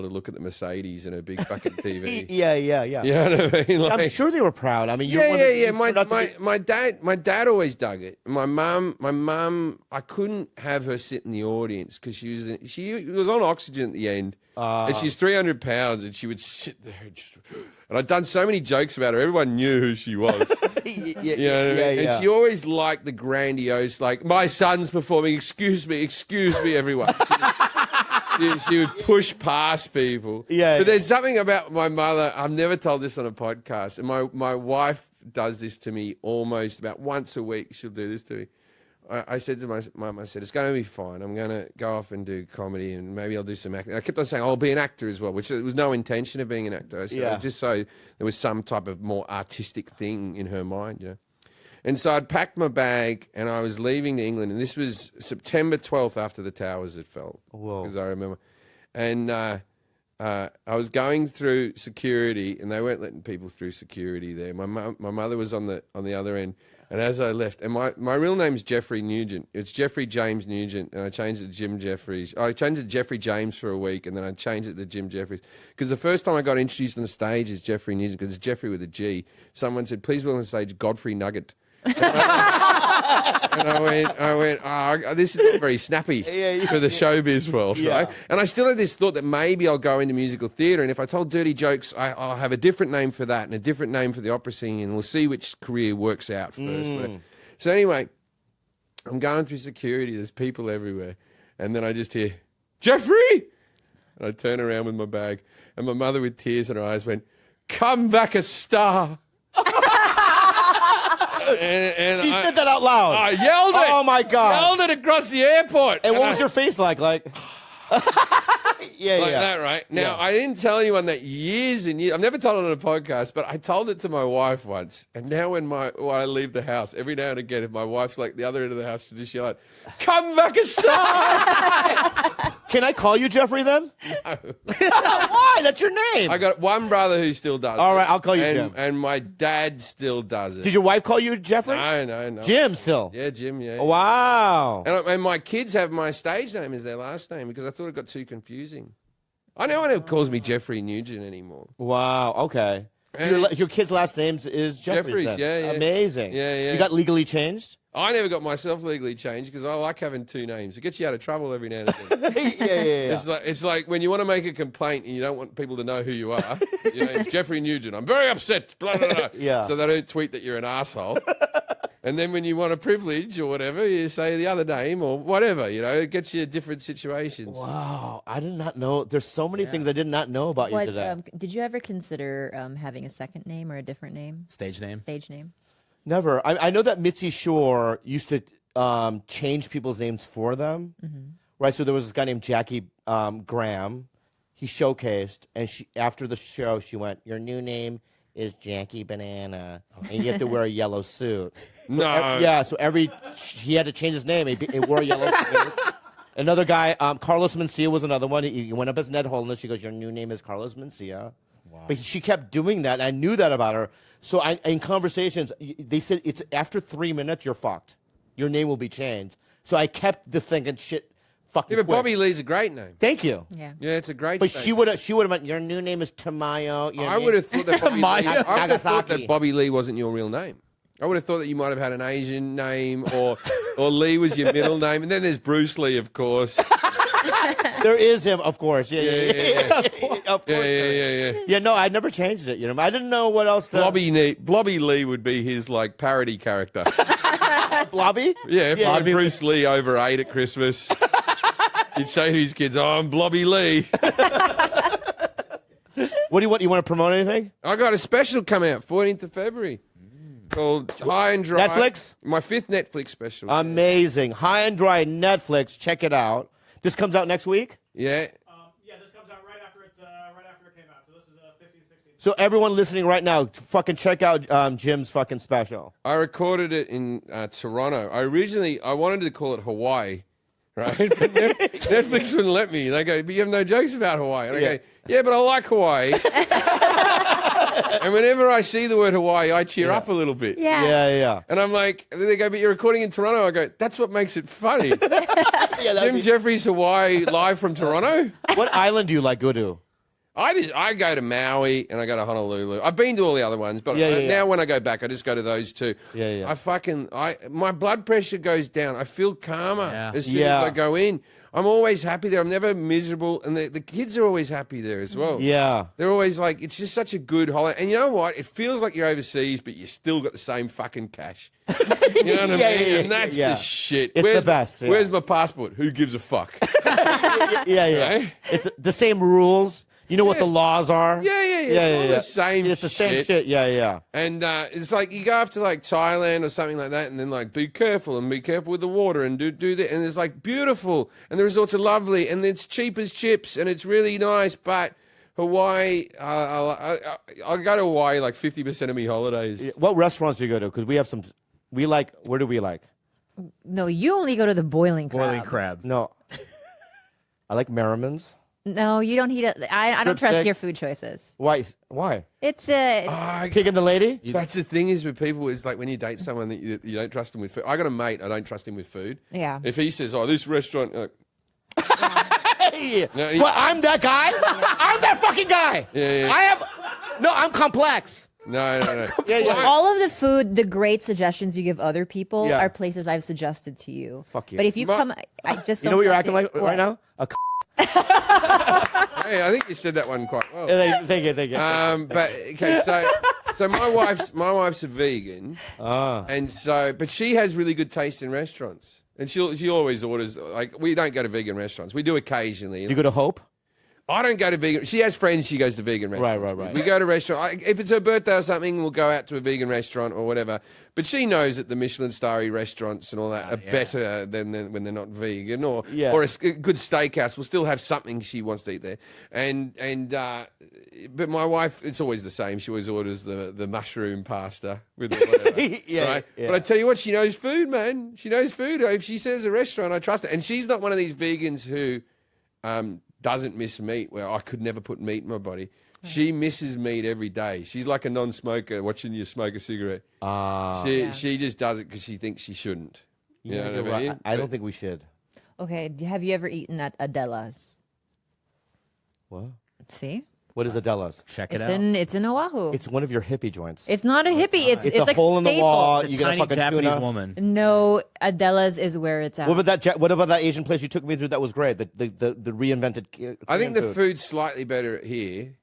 to look at the Mercedes and her big fucking TV. Yeah. You know what I mean? I'm sure they were proud. I mean, yeah. My dad always dug it. My mum, I couldn't have her sit in the audience because she was on oxygen at the end, and she's 300 pounds, and she would sit there and I'd done so many jokes about her. Everyone knew who she was. You know what I mean? And she always liked the grandiose, like, my son's performing. Excuse me, everyone. She would push past people. But there's something about my mother. I've never told this on a podcast. And my wife does this to me almost about once a week. She'll do this to me. I said to my mum, I said, it's going to be fine. I'm going to go off and do comedy and maybe I'll do some acting. I kept on saying, I'll be an actor as well, which there was no intention of being an actor. I said, just so there was some type of more artistic thing in her mind, you know. And so I'd packed my bag and I was leaving to England. And this was September 12th after the towers had fell. Whoa. Because I remember. And I was going through security and they weren't letting people through security there. My mother was on the other end. And as I left, and my real name's Jeffrey Nugent. It's Jeffrey James Nugent, and I changed it to Jim Jefferies. I changed it to Jeffrey James for a week, and then I changed it to Jim Jefferies. Because the first time I got introduced on the stage as Jeffrey Nugent, because it's Jeffrey with a G, someone said, please welcome on stage Godfrey Nugget. And I went, oh, this is not very snappy for the showbiz world, right? And I still had this thought that maybe I'll go into musical theatre, and if I told dirty jokes, I'll have a different name for that and a different name for the opera singing, and we'll see which career works out first. So anyway, I'm going through security, there's people everywhere, and then I just hear, Jeffrey! And I turn around with my bag, and my mother with tears in her eyes went, come back a star! And she said that out loud. I yelled it. Oh my God. Yelled it across the airport. And what was your face like? Like that, right? Now, I didn't tell anyone that years and years. I've never told it on a podcast, but I told it to my wife once. And now when I leave the house, every now and again, if my wife's like the other end of the house, she'll just yell out, come back a star! Can I call you Jeffrey then? No. Why? That's your name. I got one brother who still does it. All right, I'll call you Jim. And my dad still does it. Did your wife call you Jeffrey? No. Jim still? Yeah, Jim, yeah. Oh, wow. And my kids have my stage name as their last name because I thought it got too confusing. I know one who calls me Jeffrey Nugent anymore. Wow, okay. Your kid's last name is Jefferies, yeah. Amazing. Yeah. You got legally changed? I never got myself legally changed because I like having two names. It gets you out of trouble every now and again. Yeah. It's like when you want to make a complaint and you don't want people to know who you are. You know, Jeffrey Nugent, I'm very upset, blah, blah, blah. Yeah. So they don't tweet that you're an asshole. And then when you want a privilege or whatever, you say the other name or whatever, you know, it gets you different situations. Wow. I did not know. There's so many things I did not know about you today. Did you ever consider having a second name or a different name? Stage name? Stage name. Never. I know that Mitzi Shore used to change people's names for them. Right? So there was this guy named Jackie Graham. He showcased, and after the show, she went, your new name is Jackie Banana, and you have to wear a yellow suit. So he had to change his name. He wore a yellow suit. Another guy, Carlos Mencia was another one. He went up as Ned Holness. She goes, your new name is Carlos Mencia. Wow. But she kept doing that, and I knew that about her. So in conversations, they said it's after 3 minutes, you're fucked. Your name will be changed. So I kept the thinking, shit, fucking but Bobby Lee's a great name. Thank you. Yeah, it's a great. But she would have meant your new name is Tamayo. I would have thought that I would have thought that Bobby Lee wasn't your real name. I would have thought that you might have had an Asian name or Lee was your middle name, and then there's Bruce Lee, of course. There is him, of course. Yeah. Of course. Yeah. Yeah, no, I never changed it. You know, I didn't know what else to... Blobby Lee would be his, like, parody character. Blobby? Yeah, if Bruce Lee overate at Christmas, he'd say to his kids, oh, I'm Blobby Lee. What do you want? You want to promote anything? I got a special coming out, 14th of February. Called High and Dry. Netflix? My 5th Netflix special. Amazing. High and Dry Netflix. Check it out. This comes out next week? Yeah. This comes out right after it came out. So this is 15, 16. So everyone listening right now, fucking check out Jim's fucking special. I recorded it in Toronto. I wanted to call it Hawaii, right? But Netflix wouldn't let me. They go, but you have no jokes about Hawaii. And I go, yeah, but I like Hawaii. And whenever I see the word Hawaii, I cheer up a little bit. Yeah. And I'm like, they go, but you're recording in Toronto. I go, that's what makes it funny. Jim Jefferies, Hawaii, live from Toronto. What island do you like go to? I go to Maui and I go to Honolulu. I've been to all the other ones, but now when I go back, I just go to those two. Yeah, yeah. My blood pressure goes down. I feel calmer as soon as Yeah. I go in. I'm always happy there. I'm never miserable, and the kids are always happy there as well. Yeah. They're always like, it's just such a good holiday. And you know what? It feels like you're overseas, but you still got the same fucking cash. You know what I mean? Yeah, and that's the shit. It's the best. Yeah. Where's my passport? Who gives a fuck? Yeah. Right? It's the same rules. You know what the laws are? Yeah. It's all the same It's the same shit. Yeah. And it's like you go off to like Thailand or something like that, and then like be careful with the water and do that. And it's like beautiful, and the resorts are lovely, and it's cheap as chips, and it's really nice. But Hawaii, I'll go to Hawaii like 50% of me holidays. What restaurants do you go to? Because we have some. We like. Where do we like? No, you only go to the boiling crab. Boiling crab. No. I like Merriman's. No, you don't eat it. I don't Strip trust steak? your food choices. Why? Why? It's Pig and the lady? That's the thing is with people, it's like when you date someone that you don't trust them with food. I got a mate, I don't trust him with food. Yeah. If he says, "Oh, this restaurant," Hey, No, he- well, I'm that guy. I'm that fucking guy. Yeah. I'm complex. no. Yeah. all of the food, the great suggestions you give other people Yeah. are places I've suggested to you. Fuck you. But if you come, I just You don't know what you're trust acting it. like right now? Hey, I think you said that one quite well. Thank you. But okay, so my wife's a vegan, but she has really good taste in restaurants, and she always orders, like, we don't go to vegan restaurants. We do occasionally. You go to Hope? I don't go to vegan. She has friends. She goes to vegan restaurants. Right. We go to restaurant. If it's her birthday or something, we'll go out to a vegan restaurant or whatever. But she knows that the Michelin starry restaurants and all that are better than when they're not vegan, or a good steakhouse will still have something she wants to eat there. But my wife, it's always the same. She always orders the mushroom pasta with the whatever. Right? Yeah. But I tell you what, she knows food, man. She knows food. If she says a restaurant, I trust her. And she's not one of these vegans who doesn't miss meat, where I could never put meat in my body. She misses meat every day. She's like a non-smoker watching you smoke a cigarette. She just does it because she thinks she shouldn't. You know what I mean? I don't think we should. Okay, have you ever eaten at Adela's? What? See? What is Adela's? Check it It's out. it's in Oahu. It's one of your hippie joints. It's not a hippie. It's It's a like hole in the staple. wall. The You get a tiny fucking Japanese tuna. woman. No, Adela's is where it's at. What about that Asian place you took me to that was great? The reinvented. I think Korean the food. food's slightly better here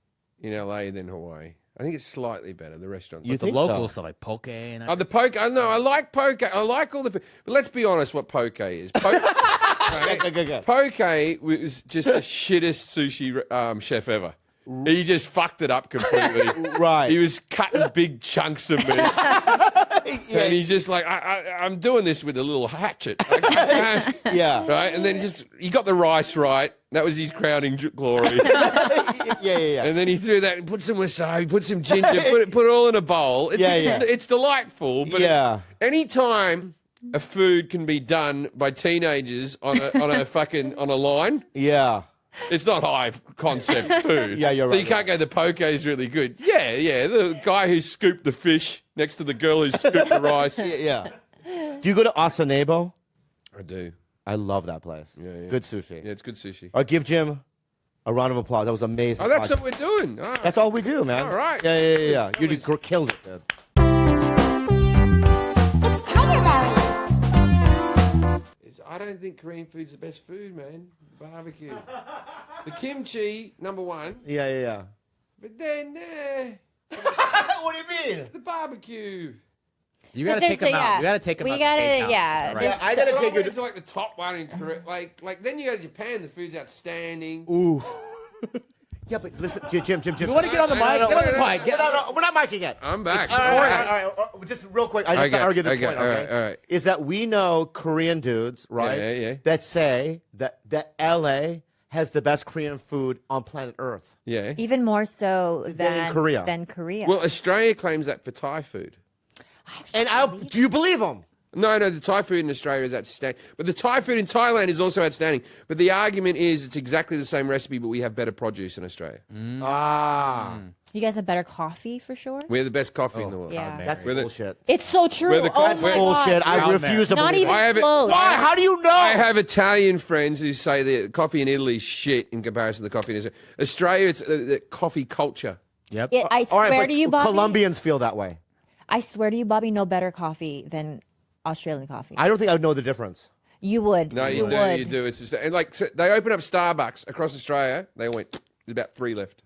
in LA than Hawaii. I think it's slightly better, the restaurants. You The think locals so? are like poke and Oh, the poke. I know. I like poke. I like all the food. But let's be honest what poke is. Poke, Go. poke was just the shittest sushi chef ever. He just fucked it up completely. Right. He was cutting big chunks of meat. And he's just like, I'm doing this with a little hatchet. I can't. Yeah. Right? And then he got the rice right. That was his crowning glory. Yeah. And then he threw that and put some wasabi, put some ginger, put it all in a bowl. It's, Yeah. it's delightful. But anytime a food can be done by teenagers on a line, Yeah. it's not high concept food. Yeah, you're So right, you can't go, the poke is really good. Yeah. The guy who scooped the fish next to the girl who scooped the rice. Yeah. Do you go to Asanebo? I do. I love that place. Yeah. Good sushi. Yeah, it's good sushi. I'll give Jim a round of applause. That was amazing. Oh, that's what we're doing. Oh. That's all we do, man. All right. Yeah. You always- killed it, dude. It's Tiger Belly. I don't think Korean food's the best food, man. Barbecue. The kimchi, number one. Yeah. But then, What do you mean? the barbecue. You gotta But take there's them out. You gotta take them we out. gotta, to K-Town. yeah. Right. there's I gotta Well, take you it's to. like the top one in Korea. Like then you go to Japan, the food's outstanding. Ooh. Yeah, but listen, Jim. You want to get on the mic? No, Get on the no, mic. Get No, we're not micing yet. I'm back. All right. Just real quick, I have to argue this Okay, point. all Okay, right, all right. Is that we know Korean dudes, right? Yeah. That say that LA has the best Korean food on planet Earth. Yeah. even more so Than in Korea. Than Korea. Well, Australia claims that for Thai food. And do you believe them? No, the Thai food in Australia is outstanding. But the Thai food in Thailand is also outstanding. But the argument is it's exactly the same recipe, but we have better produce in Australia. You guys have better coffee for sure. We're the best coffee in the world. Yeah. That's We're the- bullshit. It's so true. We're the Oh that's my Bullshit. God. I refuse to Not believe even I have it- close. Why? How do you know? I have Italian friends who say that coffee in Italy is shit in comparison to the coffee in Israel. Australia, it's the coffee culture. Yep. I All right, swear but to you, Bobby. Colombians feel that way. I swear to you, Bobby, no better coffee than Australian coffee. I don't think I would know the difference. You would. No, you do. would. You do. It's just, and like so they open up Starbucks across Australia. They went. There's about 3 left.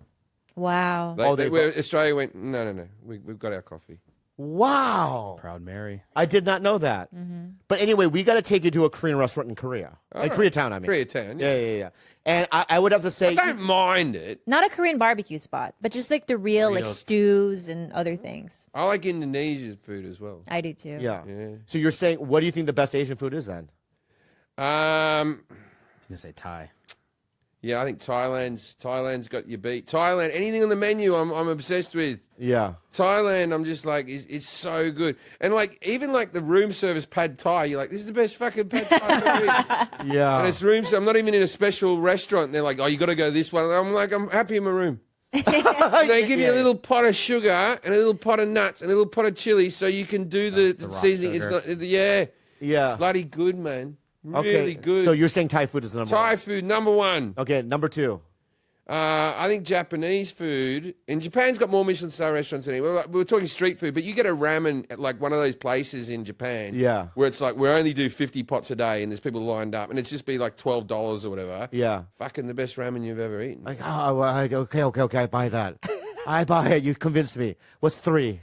Wow. Australia went. No. We've got our coffee. Wow. Proud Mary. I did not know that. But anyway, we got to take you to a Korean restaurant in Korea. Koreatown, I mean. Koreatown. Yeah. And I would have to say. I don't mind it. Not a Korean barbecue spot, but just like the real like stews and other things. I like Indonesia's food as well. I do too. Yeah. So you're saying, what do you think the best Asian food is then? I was gonna say Thai. Yeah, I think Thailand's got you beat. Thailand, anything on the menu, I'm obsessed with. Yeah. Thailand, I'm just like, it's so good. And like, even like the room service pad Thai, you're like, this is the best fucking pad Thai. Yeah. And it's room service. I'm not even in a special restaurant. And they're like, oh, you got to go this one. I'm like, I'm happy in my room. They give you a little pot of sugar and a little pot of nuts and a little pot of chili so you can do the seasoning. It's sugar. not, yeah. Yeah. Bloody good, man. Okay. Really good. So you're saying Thai food is the number Thai one? food, number one. Okay, number two. I think Japanese food. In Japan's got more Michelin star restaurants than anywhere. We were talking street food, but you get a ramen at like one of those places in Japan. Yeah. Where it's like we only do 50 pots a day, and there's people lined up, and it's just be like $12 or whatever. Yeah. Fucking the best ramen you've ever eaten. Like, oh, well, okay, I buy that. I buy it. You convinced me. What's three?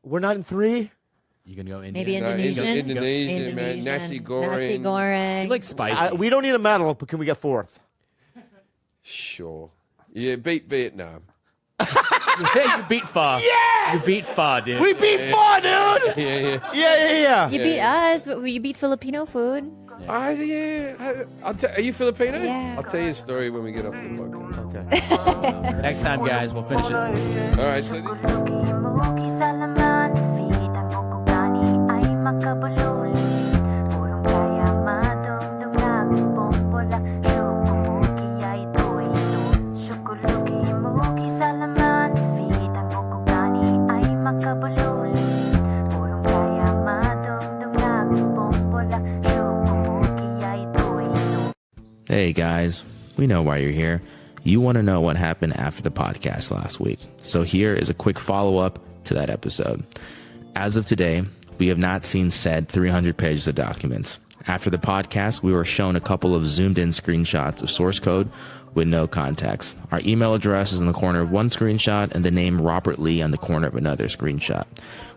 We're not in three? You can go Indian. Maybe No, Indonesian. Indonesian, man. Nasi goreng. Nasi goreng. You like spicy. We don't need a medal, but can we get fourth? Sure. Yeah, beat Vietnam. You beat Pho. Yeah! You beat Pho, dude. We beat Pho, dude! Yeah. You beat us. You beat Filipino food. Are you Filipino? Yeah. I'll tell you a story when we get off the podcast. Okay. Next time, guys, we'll finish it. All right, so this Hey guys, we know why you're here. You want to know what happened after the podcast last week. So here is a quick follow-up to that episode. As of today, we have not seen said 300 pages of documents. After the podcast, we were shown a couple of zoomed-in screenshots of source code with no context. Our email address is in the corner of one screenshot and the name Robert Lee on the corner of another screenshot.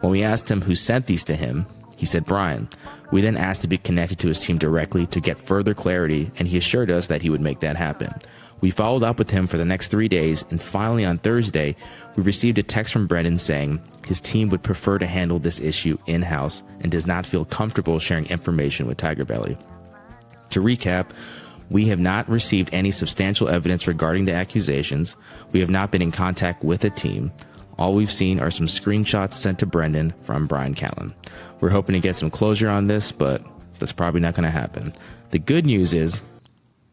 When we asked him who sent these to him, he said Brian. We then asked to be connected to his team directly to get further clarity, and he assured us that he would make that happen. We followed up with him for the next 3 days, and finally on Thursday, we received a text from Brendan saying his team would prefer to handle this issue in-house and does not feel comfortable sharing information with Tiger Belly. To recap, we have not received any substantial evidence regarding the accusations. We have not been in contact with a team. All we've seen are some screenshots sent to Brendan from Brian Callen. We're hoping to get some closure on this, but that's probably not going to happen. The good news is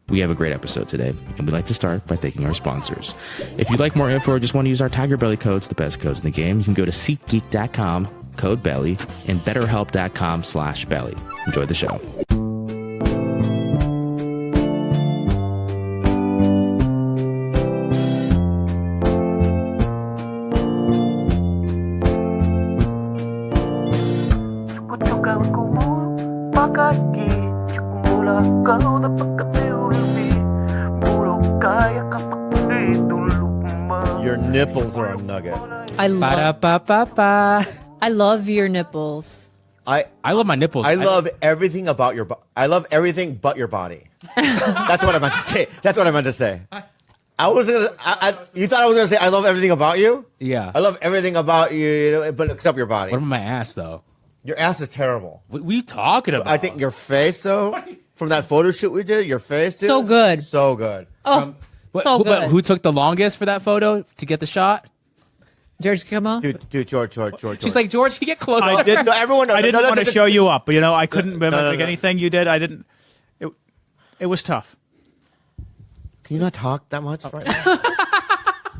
we have a great episode today, and we'd like to start by thanking our sponsors. If you'd like more info or just want to use our Tiger Belly codes, the best codes in the game, you can go to SeatGeek.com, code BELLY, and BetterHelp.com/belly. Enjoy the show. Your nipples are a nugget. I love. Ba-da-ba-ba-ba. I love your nipples. I love my nipples. I love everything about your body. I love everything but your body. That's what I meant to say. That's what I meant to say. I was gonna. You thought I was gonna say I love everything about you? Yeah. I love everything about you, but except your body. What about my ass, though? Your ass is terrible. What are you talking about? I think your face, though, from that photo shoot we did, your face, dude, So good. so good. Oh, What, so who, but good. who took the longest for that photo to get the shot? George, come on. Dude, George. She's like, George, you get close. I did. So everyone, I didn't want to show you up, but I couldn't mimic no. anything you did. I didn't. It was tough. Can you not talk that much right now?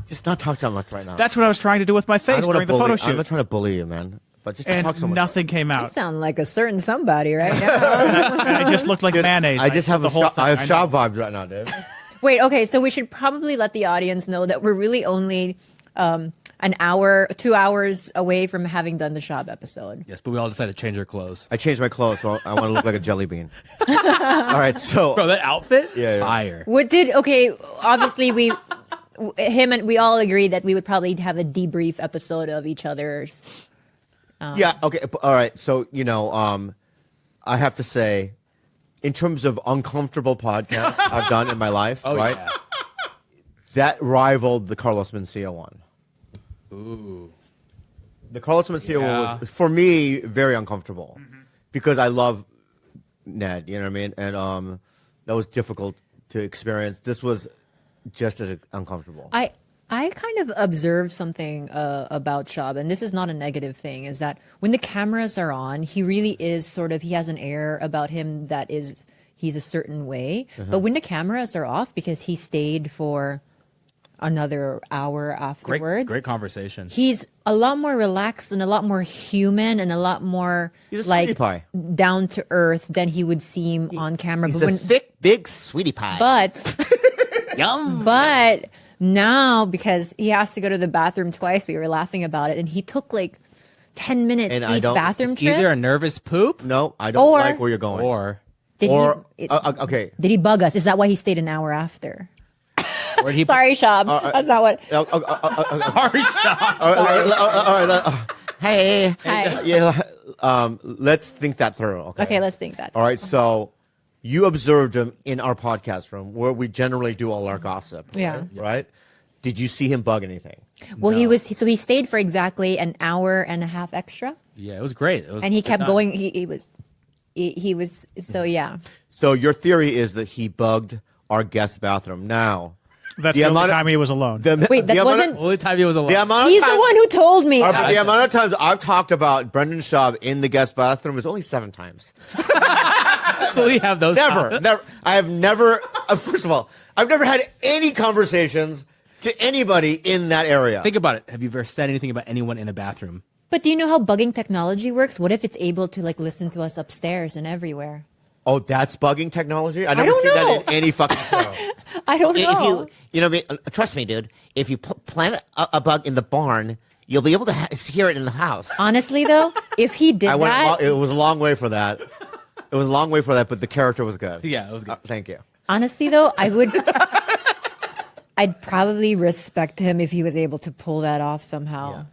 Just not talk that much right now. That's what I was trying to do with my I face don't wanna during the photo bully- shoot. I'm not trying to bully you, man. But just don't And talk so much. nothing came You out. sound like a certain somebody right now. And I just looked like mayonnaise. I just have the whole thing. I have know. shop vibes right now, dude. Wait, okay, so we should probably let the audience know that we're really only an hour, 2 hours away from having done the Shab episode. Yes, but we all decided to change our clothes. I changed my clothes, so I want to look like a jelly bean. All right, so Bro, that outfit? Yeah. Fire. Obviously we all agreed that we would probably have a debrief episode of each other's. yeah, okay, all right. So I have to say, in terms of uncomfortable podcasts I've done in my life, right? Yeah. That rivaled the Carlos Mencia one. Ooh. The Carlos Mencia one Yeah. was, for me, very uncomfortable because I love Ned. You know what I mean? And that was difficult to experience. This was just as uncomfortable. I kind of observed something about Shab, and this is not a negative thing, is that when the cameras are on, he really is he has an air about him that he's a certain way. But when the cameras are off, because he stayed for another hour afterwards. Great conversation. He's a lot more relaxed and a lot more human and a lot more He's a sweetie like pie. down to earth than he would seem on camera. He's But a thick, big sweetie pie. Yum. But now, because he has to go to the bathroom twice, we were laughing about it, and he took like 10 minutes And I each don't- bathroom It's trip. either a nervous poop No, I don't Or- like where you're going. or Did he, Okay. did he bug us? Is that why he stayed an hour after? he Sorry, Shab. That's not what. Sorry, Sean. All right, hey. Hi. Yeah, let's think that through. Okay, let's think that. All right, so you observed him in our podcast room where we generally do all our gossip. Yeah. Right? Did you see him bug anything? Well, he stayed for exactly an hour and a half extra, Yeah, it was great. It was and he good kept time. going. He was so yeah. So your theory is that he bugged our guest bathroom. Now, That's The the only amount of- time he was alone. Wait, that wasn't. Only time he was alone. The amount of He's time, the one who told me. the amount of times I've talked about Brendan Schaub in the guest bathroom is only 7 times. So we have those. Never. I have never. First of all, I've never had any conversations to anybody in that area. Think about it. Have you ever said anything about anyone in a bathroom? But do you know how bugging technology works? What if it's able to like listen to us upstairs and everywhere? Oh, that's bugging technology? I never don't seen know. that in any fucking show. I don't If know. you know, what I mean, trust me, dude. If you plant a bug in the barn, you'll be able to hear it in the house. Honestly, though, if he did that, It was a long way for that. It was a long way for that, but the character was good. Yeah, it was good. Thank you. honestly though, I'd probably respect him if he was able to pull that off somehow.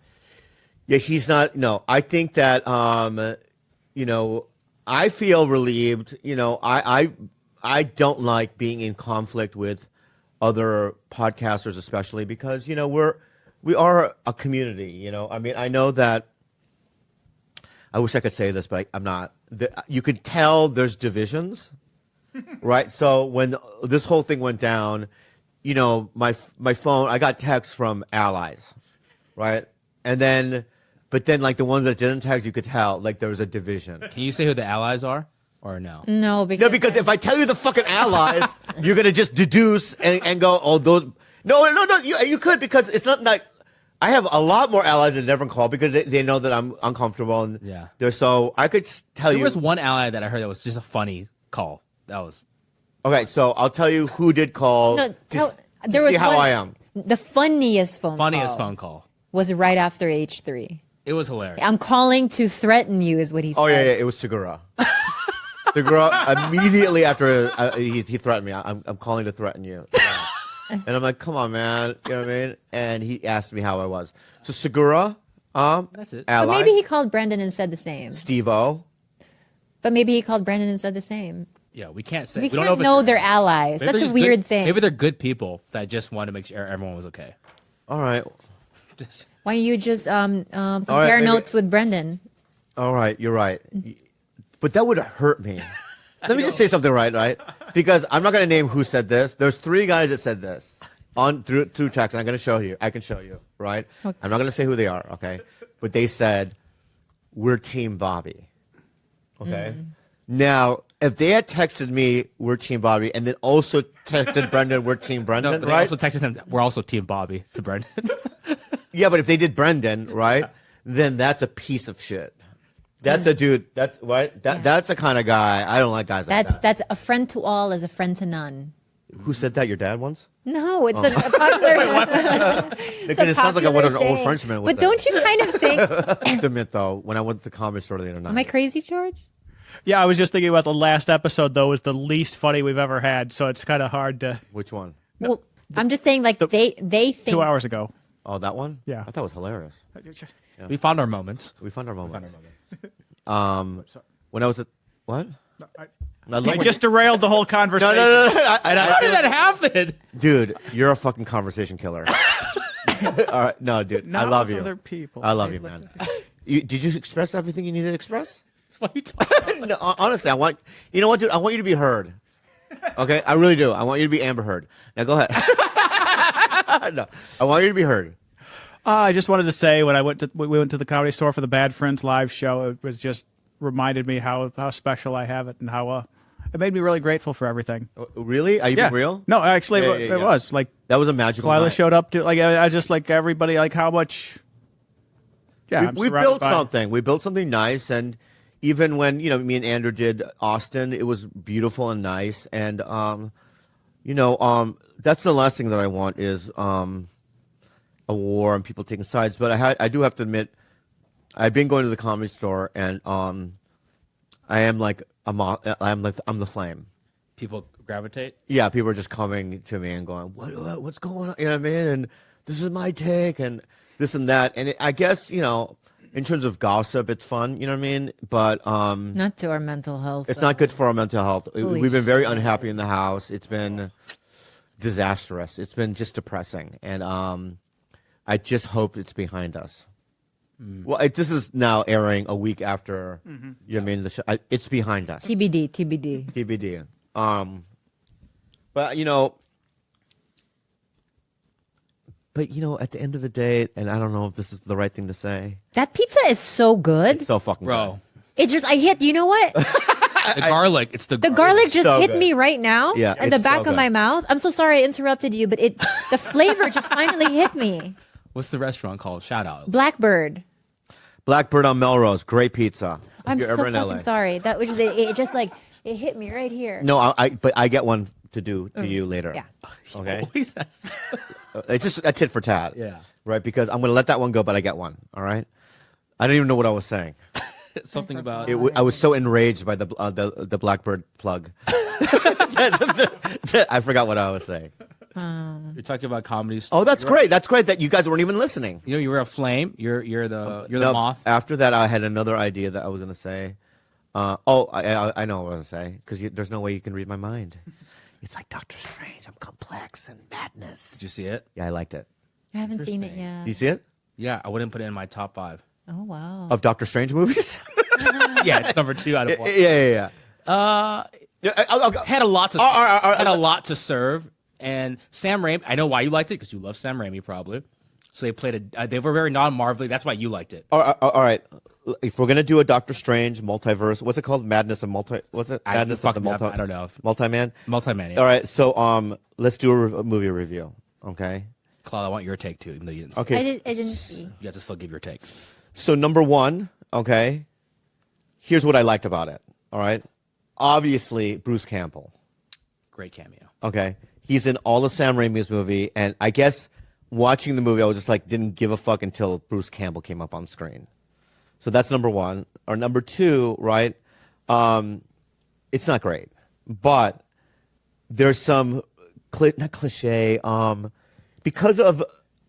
Yeah, he's not. No, I think that, I feel relieved. I don't like being in conflict with other podcasters, especially because, we are a community, I mean, I know that, I wish I could say this, but I'm not. You could tell there's divisions, right? So when this whole thing went down, my phone, I got texts from allies, right? But then like the ones that didn't text, you could tell like there was a division. Can you say who the allies are, or no? No, No, because if I tell you the fucking allies, you're gonna just deduce and go, oh, those. No. You could, because it's not like I have a lot more allies that never call because they know that I'm uncomfortable and Yeah. they're so I could tell There you. was one ally that I heard that was just a funny call. That was Okay, so I'll tell you who did call. No, to see how I am. The funniest funniest call phone call. was right after H3. It was hilarious. I'm calling to threaten you, is what he said. Oh yeah, it was Segura. Segura immediately after he threatened me. I'm calling to threaten you. And I'm like, come on, man. You know what I mean? And he asked me how I was. So Segura, That's it. But ally, maybe he called Brendan and said the same. Steve-O. But maybe he called Brendan and said the same. Yeah, we can't say. We don't can't if it's- know they're allies. Maybe That's they're a just weird good- thing. Maybe they're good people that just want to make sure everyone was okay. All right. Just- Why don't you just compare maybe- notes with Brendan? All right, you're right. But that would hurt me. Let me just say something right? Because I'm not going to name who said this. There's 3 guys that said this. on through text. I'm going to show you. I can show you, right? Okay. I'm not going to say who they are, okay? But they said, "We're Team Bobby." Okay. Now, if they had texted me, "We're Team Bobby," and then also texted Brendan, "We're Team No, Brendan," but they right? also texted him. We're also Team Bobby to Brendan. Yeah, but if they did Brendan, right, then that's a piece of shit. That's a dude. That's what. That's the kind of guy. I don't like guys like that. That's a friend to all is a friend to none. Who said that? Your dad once? No, it's a popular. Because it sounds like I went on an old saying. Frenchman. But don't you kind of think? I admit though, when I went to the comedy store the other night. Am I crazy, George? Yeah, I was just thinking about the last episode, though, was the least funny we've ever had. So it's kind of hard to. Which one? Well, I'm just saying, like they think 2 hours ago. Oh, that one? Yeah. I thought it was hilarious. We found our moments. We found our moment. When I was at what? I just derailed the whole conversation. No. How did that happen? Dude, you're a fucking conversation killer. All right, no, dude, Not I love with you. other people. I love you, man. Did you express everything you needed to express? What are you talking No, honestly, you know what, dude? I want you to be heard. Okay, I really do. I want you to be Amber Heard. Now go ahead. No, I want you to be heard. I just wanted to say when we went to the Comedy Store for the Bad Friends live show, it was just reminded me how special I have it and how it made me really grateful for everything. Really? Are you being real? No, actually, Yeah, it yeah. was like That was a magical Lila night. showed up to I just like everybody like how much. Yeah, I'm we surrounded built by- something. We built something nice, and even when me and Andrew did Austin, it was beautiful and nice. And that's the last thing that I want is a war and people taking sides. But I do have to admit, I've been going to the Comedy Store, and I am like I'm the flame. People gravitate. Yeah, people are just coming to me and going, what's going on? You know what I mean? And this is my take and this and that. And I guess, in terms of gossip, it's fun, you know what I mean? But Not to our mental health. it's not good for our mental health. Holy We've been very shit. unhappy in the house. It's been disastrous. It's been just depressing. And I just hope it's behind us. Well, this is now airing a week after, you know what I mean? The show. It's behind us. TBD. TBD. But at the end of the day, and I don't know if this is the right thing to say, That pizza is so good. it's so fucking Bro, It just you know what? the garlic. It's the Garlic just so hit good. me right now Yeah, at the it's so back of good. my mouth. I'm so sorry I interrupted you, but the flavor just finally hit me. What's the restaurant called? Shout out. Blackbird. Blackbird on Melrose, great pizza. If I'm you're so ever in fucking LA. sorry. That was just it just like it hit me right here. No, but I get one to do to you later. Yeah. Okay. Always has- It's just a tit for tat. Yeah. Right, because I'm gonna let that one go, but I get one. All right. I don't even know what I was saying. Something about. I was so enraged by the Blackbird plug. I forgot what I was saying. You're talking about comedies. Oh, that's great. That's great that you guys weren't even listening. You were a flame. You're the No, moth. After that, I had another idea that I was going to say. I know what I was going to say because there's no way you can read my mind. It's like Doctor Strange. I'm complex and madness. Did you see it? Yeah, I liked it. I haven't seen it yet. Do you see it? Yeah, I wouldn't put it in my top 5. Oh wow. Of Doctor Strange movies? Yeah, it's number 2 out of 1. Yeah. I'll go. Had a lot to right. had a lot to serve. And Sam Raimi, I know why you liked it because you love Sam Raimi probably. So they played they were very non-Marvel. That's why you liked it. All right. If we're gonna do a Doctor Strange multiverse, what's it called? Madness of multi. What's it? Madness of the multi. I don't know. Multi-man. Multi-man. Yeah. All right. So let's do a movie review. Okay. Claude, I want your take too, even though you didn't. See Okay. I didn't see. it. You have to still give your take. So number one, okay. Here's what I liked about it. All right. Obviously, Bruce Campbell. Great cameo. Okay. He's in all of Sam Raimi's movie, and I guess watching the movie, I was just like, didn't give a fuck until Bruce Campbell came up on screen. So that's number one. Or number two, right? It's not great, but there's some not cliche. Because of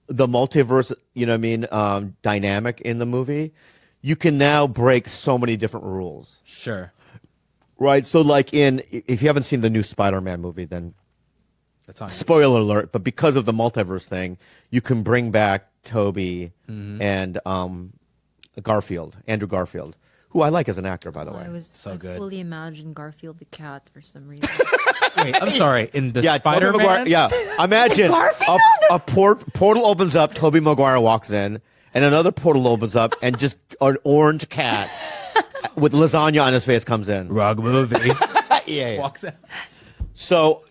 the multiverse, you know what I mean, dynamic in the movie, you can now break so many different rules. Sure. Right. So like if you haven't seen the new Spider-Man movie, then That's on. spoiler alert, but because of the multiverse thing, you can bring back Toby and Andrew Garfield, who I like as an actor, by the way. I good. fully imagined Garfield the cat for some reason. Wait, I'm sorry. In the Yeah, Tobey Spider-Man? Maguire. Yeah, imagine a portal opens up. Tobey Maguire walks in, and another portal opens up, and just an orange cat with lasagna on his face comes in. Rug movie. Yeah. Walks out. So,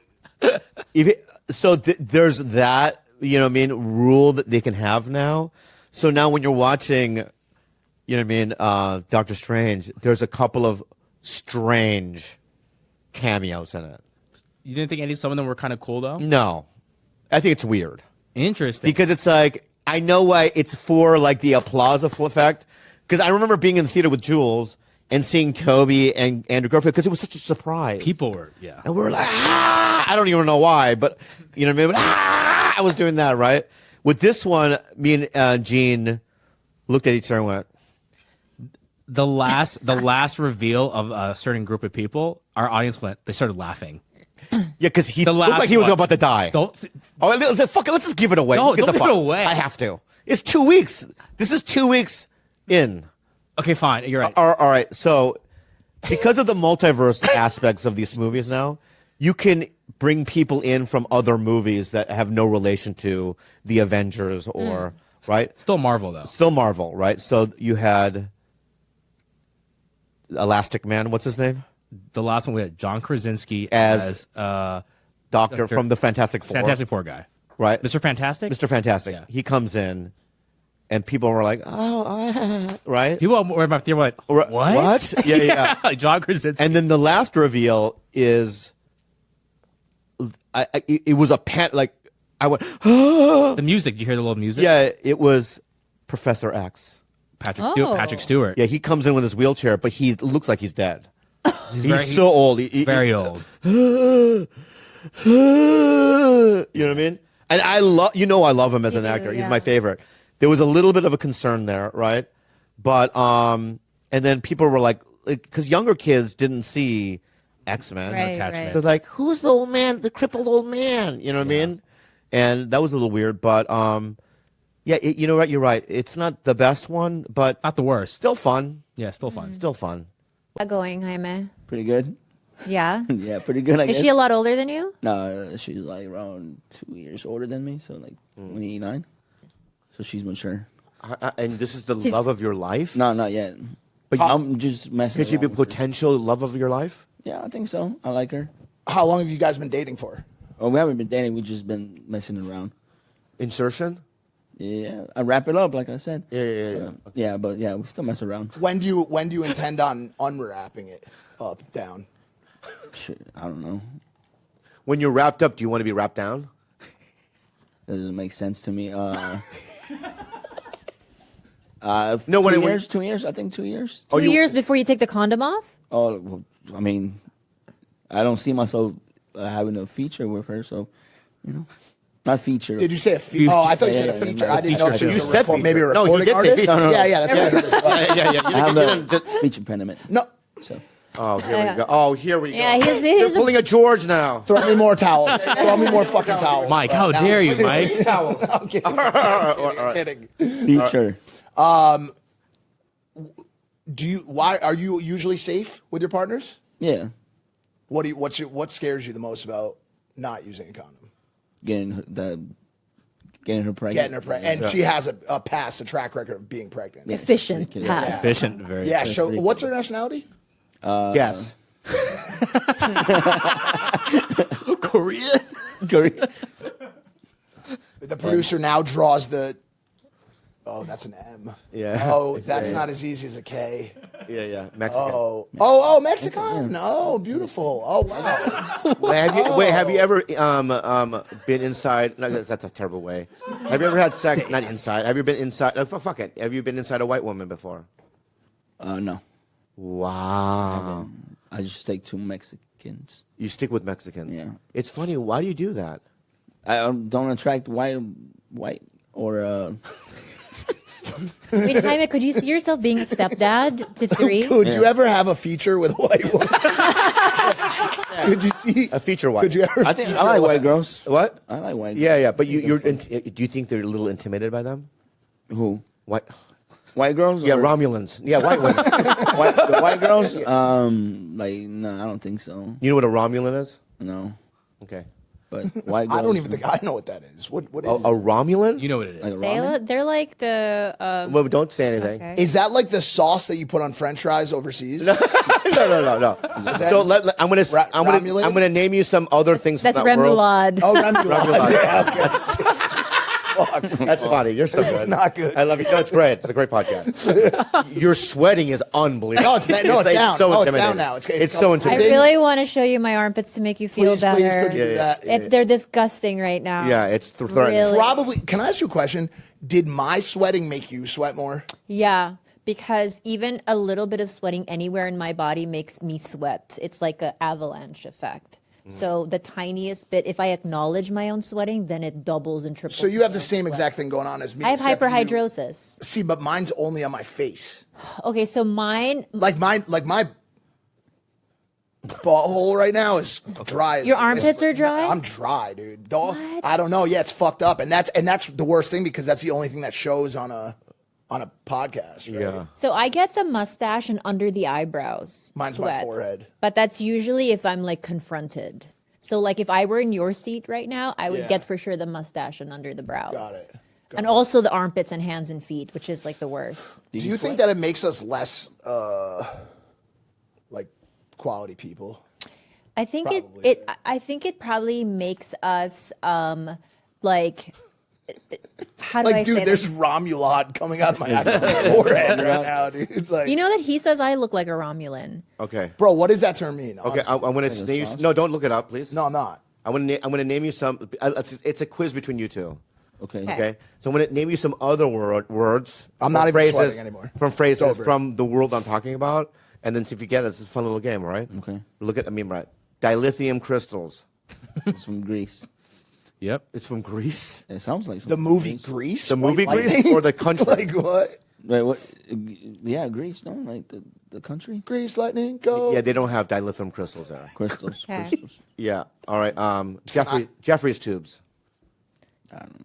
there's that, you know what I mean, rule that they can have now. So now when you're watching, you know what I mean, Doctor Strange, there's a couple of strange cameos in it. You didn't think some of them were kind of cool, though? No, I think it's weird Interesting. because it's like, I know why it's for like the applause effect. Because I remember being in the theater with Jules and seeing Toby and Andrew Garfield because it was such a surprise. People were, yeah. And we were like, I don't even know why, but you know what I mean? But, I was doing that, right? With this one, me and Gene looked at each other and went, The last reveal of a certain group of people, our audience they started laughing. yeah, because he The looked last like he was one. about to die. Don't. Oh, fuck it, let's just give it away. No, Who gives don't a give it fuck? away. I have to. It's 2 weeks. This is 2 weeks in. Okay, fine. You're right. All right. So, because of the multiverse aspects of these movies now, you can bring people in from other movies that have no relation to the Avengers or, right? Still Marvel, though. Still Marvel, right? So you had Elastic Man. What's his name? The last one we had John Krasinski As as Doctor from the Fantastic Four. Fantastic Four guy. Right? Mr. Fantastic? Mr. Fantastic. Yeah. He comes in, and people were like, right? People were like, what? What? Yeah, yeah. Like John Krasinski. And then the last reveal is, it was a like, I went, the music. Did you hear the little music? yeah, it was Professor X. Patrick Stewart. Yeah, he comes in with his wheelchair, but he looks like he's dead. He's very- so old. Very old. You know what I mean? And I love, I love him as an actor. He's yeah. my favorite. There was a little bit of a concern there, right? But and then people were like, because younger kids didn't see X-Men. Right, attachment. right. So like, who's the old man, the crippled old man? You know what I mean? And that was a little weird, but yeah, you know what? You're right. It's not the best one, but Not the worst. still fun. Yeah, still fun. Still fun. Going, Jaime. Pretty good. Yeah. Yeah, pretty good. I Is guess. she a lot older than you? No, she's like around 2 years older than me, so like 29. So she's mature. And this is the love of your life? No, not yet. But I'm just messing. could she be around with her. potential love of your life? Yeah, I think so. I like her. How long have you guys been dating for? Oh, we haven't been dating. We just been messing around. Insertion? Yeah, I wrap it up like I said. Yeah. Yeah, but yeah, we still mess around. When do you intend on unwrapping it up, down? Shit, I don't know. When you're wrapped up, do you want to be wrapped down? That doesn't make sense to me. No, 2 when it- years. 2 years. I think 2 years. 2 years before you take the condom off? Oh, well, I mean, I don't see myself having a feature with her, so not feature. Did you say a feature? Oh, I thought you said a Yeah, feature. yeah, I didn't know if feature. she was You a said report, maybe a feature. No, he recording did say artist. feature. No. Yeah, that's what I said. I have You a didn't- speech impediment. No, So Oh, here we go. Oh, here we go. Yeah, he's They're pulling a George now. throw me more towels. Throw me more fucking towels. Mike, how dare you, Mike? Towels. I'm kidding. Kidding. feature. Why are you usually safe with your partners? Yeah, What scares you the most about not using a condom? getting her pregnant. Getting her pregnant, and she has a track record of being pregnant. Efficient Yeah. pass. Efficient, very. Yeah. So, what's her nationality? Yes. Korean. The producer now draws the. Oh, that's an M. Yeah. Oh, that's not as easy as a K. Yeah. Mexican. Oh, Mexican. Oh, beautiful. Oh, wow. Have you ever been inside? No, that's a terrible way. Have you ever had sex? Not inside. Have you been inside? No, fuck it. Have you been inside a white woman before? No, Wow. I just take 2 Mexicans. You stick with Mexicans. Yeah. It's funny. Why do you do that? I don't attract white or Wait, Jaime, could you see yourself being a stepdad to 3? Could you ever have a feature with a white woman? Could you see A feature white. Could you ever? I think I like white girls. What? I like white. Yeah. But girls. do you think they're a little intimidated by them? Who? What? White girls? Yeah, or- Romulans. Yeah, white ones. the white girls? No, I don't think so. You know what a Romulan is? No, Okay. but white girls. I don't even think I know what that is. What A is Romulan? You know what it is. Like ramen? They're like the. Well, don't say anything. Okay. Is that like the sauce that you put on French fries overseas? No. So Romulan? I'm gonna name you some other things That's from that world. remoulade. Oh, Remoulade. Remoulade. Yeah, okay. That's funny. You're so This good. is not good. I love you. No, it's great. It's a great podcast. Your sweating is unbelievable. No, it's bad. No, it's down. So Oh, it's intimidating. down now. It's so I intimidating. really want to show you my armpits to make you feel Please, better. could you do that? They're disgusting right now. Yeah, it's threatening. Really? Probably. Can I ask you a question? Did my sweating make you sweat more? Yeah, because even a little bit of sweating anywhere in my body makes me sweat. It's like an avalanche effect. So the tiniest bit, if I acknowledge my own sweating, then it doubles and triples. So you have my the own same sweat. exact thing going on as me. I have except you- hyperhydrosis. See, but mine's only on my face. Okay, so mine. Like my butthole right now is dry. Your armpits are dry? I'm dry, dude. I don't know. Yeah, it's fucked up, and that's the worst thing because that's the only thing that shows on a podcast. Right? Yeah. So I get the mustache and under the eyebrows. Mine's my sweat. forehead. But that's usually if I'm like confronted. So like if I were in your seat right now, I would Yeah. get for sure the mustache and under the brows. Got it. And also the armpits and hands and feet, which is like the worst. Do you think that it makes us less like quality people? I think Probably, it I think it probably makes us like how do I Like, dude, say there's this? Romulad coming out of my actual forehead right now, dude. Like, You know that he says I look like a Romulan. Okay. bro, what does that term mean? Okay. honestly? I'm gonna name you. No, don't look it up, please. No, I'm not. I'm gonna name you some. It's a quiz between you two. Okay. Okay. Okay. So I'm gonna name you some other words. I'm or not even phrases sweating anymore. From phrases It's over. from the world I'm talking about, and then see if you get it. It's a fun little game, all right? Okay. Look at I mean, right? Dilithium crystals. It's from Greece. Yep. It's from Greece. It sounds like The movie Grease? The movie White Grease Lightning? or the country? Like what? Wait, what? Yeah, Greece. No, like the country. Grease lightning, go. Yeah, they don't have dilithium crystals there. Crystals. Okay. Crystals. Yeah. All right. Jefferies tubes.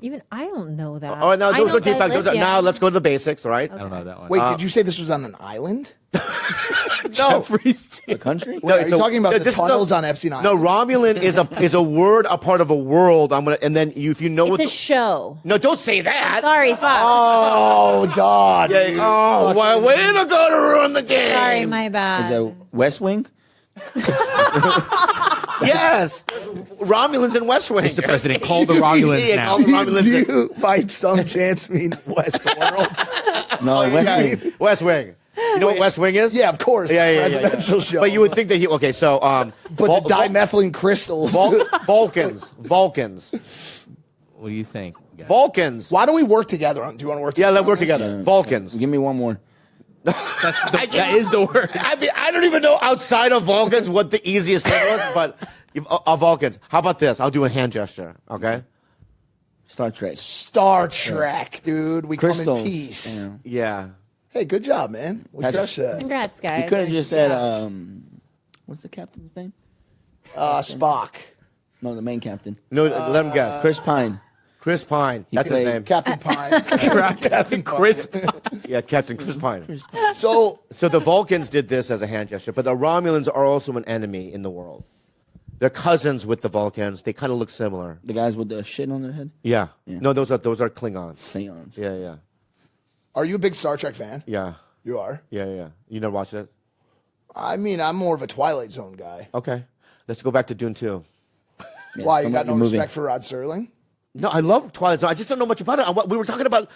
Even I don't know that. Oh no, I those know are deep back. Those are, dilithium. now let's go to the basics, all right? I don't know that one. Wait, did you say this was on an island? Jefferies The country. Wait, are it's you a- talking about no, the this is a- tunnels on Epstein No, Island? Romulan is a word, a part of a world. And then if you know It's what. a show. No, don't say that. Sorry, fuck. Oh, dog. Yeah, oh, well, way to go to ruin the game. Sorry, my bad. Is that West Wing? Yes, there's Romulans in West Wing. Mr. President, call the Romulans Yeah, now. call the Romulans Do in. you, by some chance, mean Westworld? No, West Wing. West Wing. You know what West Wing is? Yeah, of course. Yeah, the yeah, presidential show. But you would think that he. Okay, so But the dimethylene crystals. Vulcans. What do you think? guys? Vulcans. Why don't we work together? Do you want to work Yeah, together? let's work together. Vulcans. Give me one more. That is the word. I mean, I don't even know outside of Vulcans what the easiest thing was, but Vulcans. How about this? I'll do a hand gesture. Okay. Star Trek. Star Trek, dude. We Crystals. come in peace. Yeah. Yeah. Hey, good job, man. We Patrick. crushed that. Congrats, guys. You could have just said, what's the captain's name? Spock. No, the main captain. No, let him guess. Chris Pine. Chris Pine. That's his played name. Captain Pine. Captain Chris. Yeah, Captain Chris Pine. So, So the Vulcans did this as a hand gesture, but the Romulans are also an enemy in the world. They're cousins with the Vulcans. They kind of look similar. The guys with the shit on their head. Yeah. Yeah. No, those are Klingons. Klingons. Yeah, yeah, are you a big Star Trek fan? yeah, You are. yeah. You never watched it? I mean, I'm more of a Twilight Zone guy. Okay. Let's go back to Dune 2. Yeah, Why? You promote got no your movie. respect for Rod Serling? No, I love Twilight Zone. I just don't know much about it. We were talking about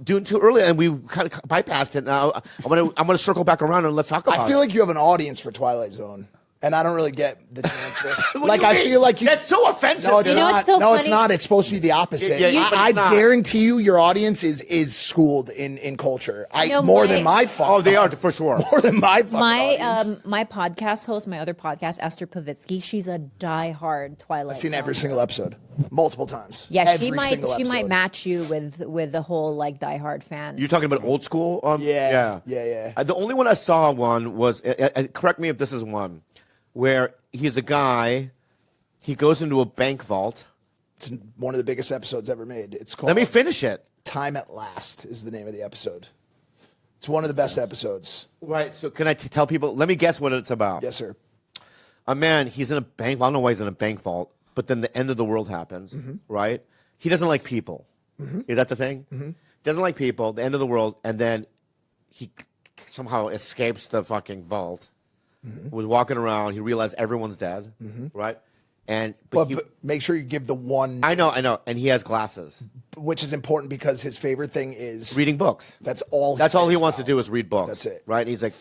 Dune 2 earlier, and we kind of bypassed it. Now I'm gonna circle back around and let's talk about it. I feel like you have an audience for Twilight Zone, and I don't really get the chance to. What like, do you I mean? feel like you. That's so offensive. No, it's dude. know not. what's so no, it's funny? not. It's supposed to be the opposite. Yeah, but I it's not. guarantee you, your audience is schooled in culture. know, More my- than my fucking. Oh, they are for sure. More than my fucking audience. My podcast host, my other podcast, Esther Pavitsky, she's a diehard Twilight. I've seen every Zone. single episode, multiple times. Yeah, every she might single match episode. you with the whole like diehard fan. You're talking about old school? Yeah. The only one I saw one was, correct me if this is one, where he's a guy, he goes into a bank vault, It's one of the biggest episodes ever made. It's called Let me finish it. Time at Last is the name of the episode. It's one of the best episodes. Right. So can I tell people? Let me guess what it's about. Yes, sir. A man, he's in a bank. Well, I don't know why he's in a bank vault, but then the end of the world happens, right? He doesn't like people. Is that the thing? Doesn't like people, the end of the world, and then he somehow escapes the fucking vault. Was walking around, he realized everyone's dead, right? And But make sure you give the one, I know, and he has glasses. which is important because his favorite thing is Reading books. That's all. That's all he cares wants to about. do is read books. That's it. Right? And he's like,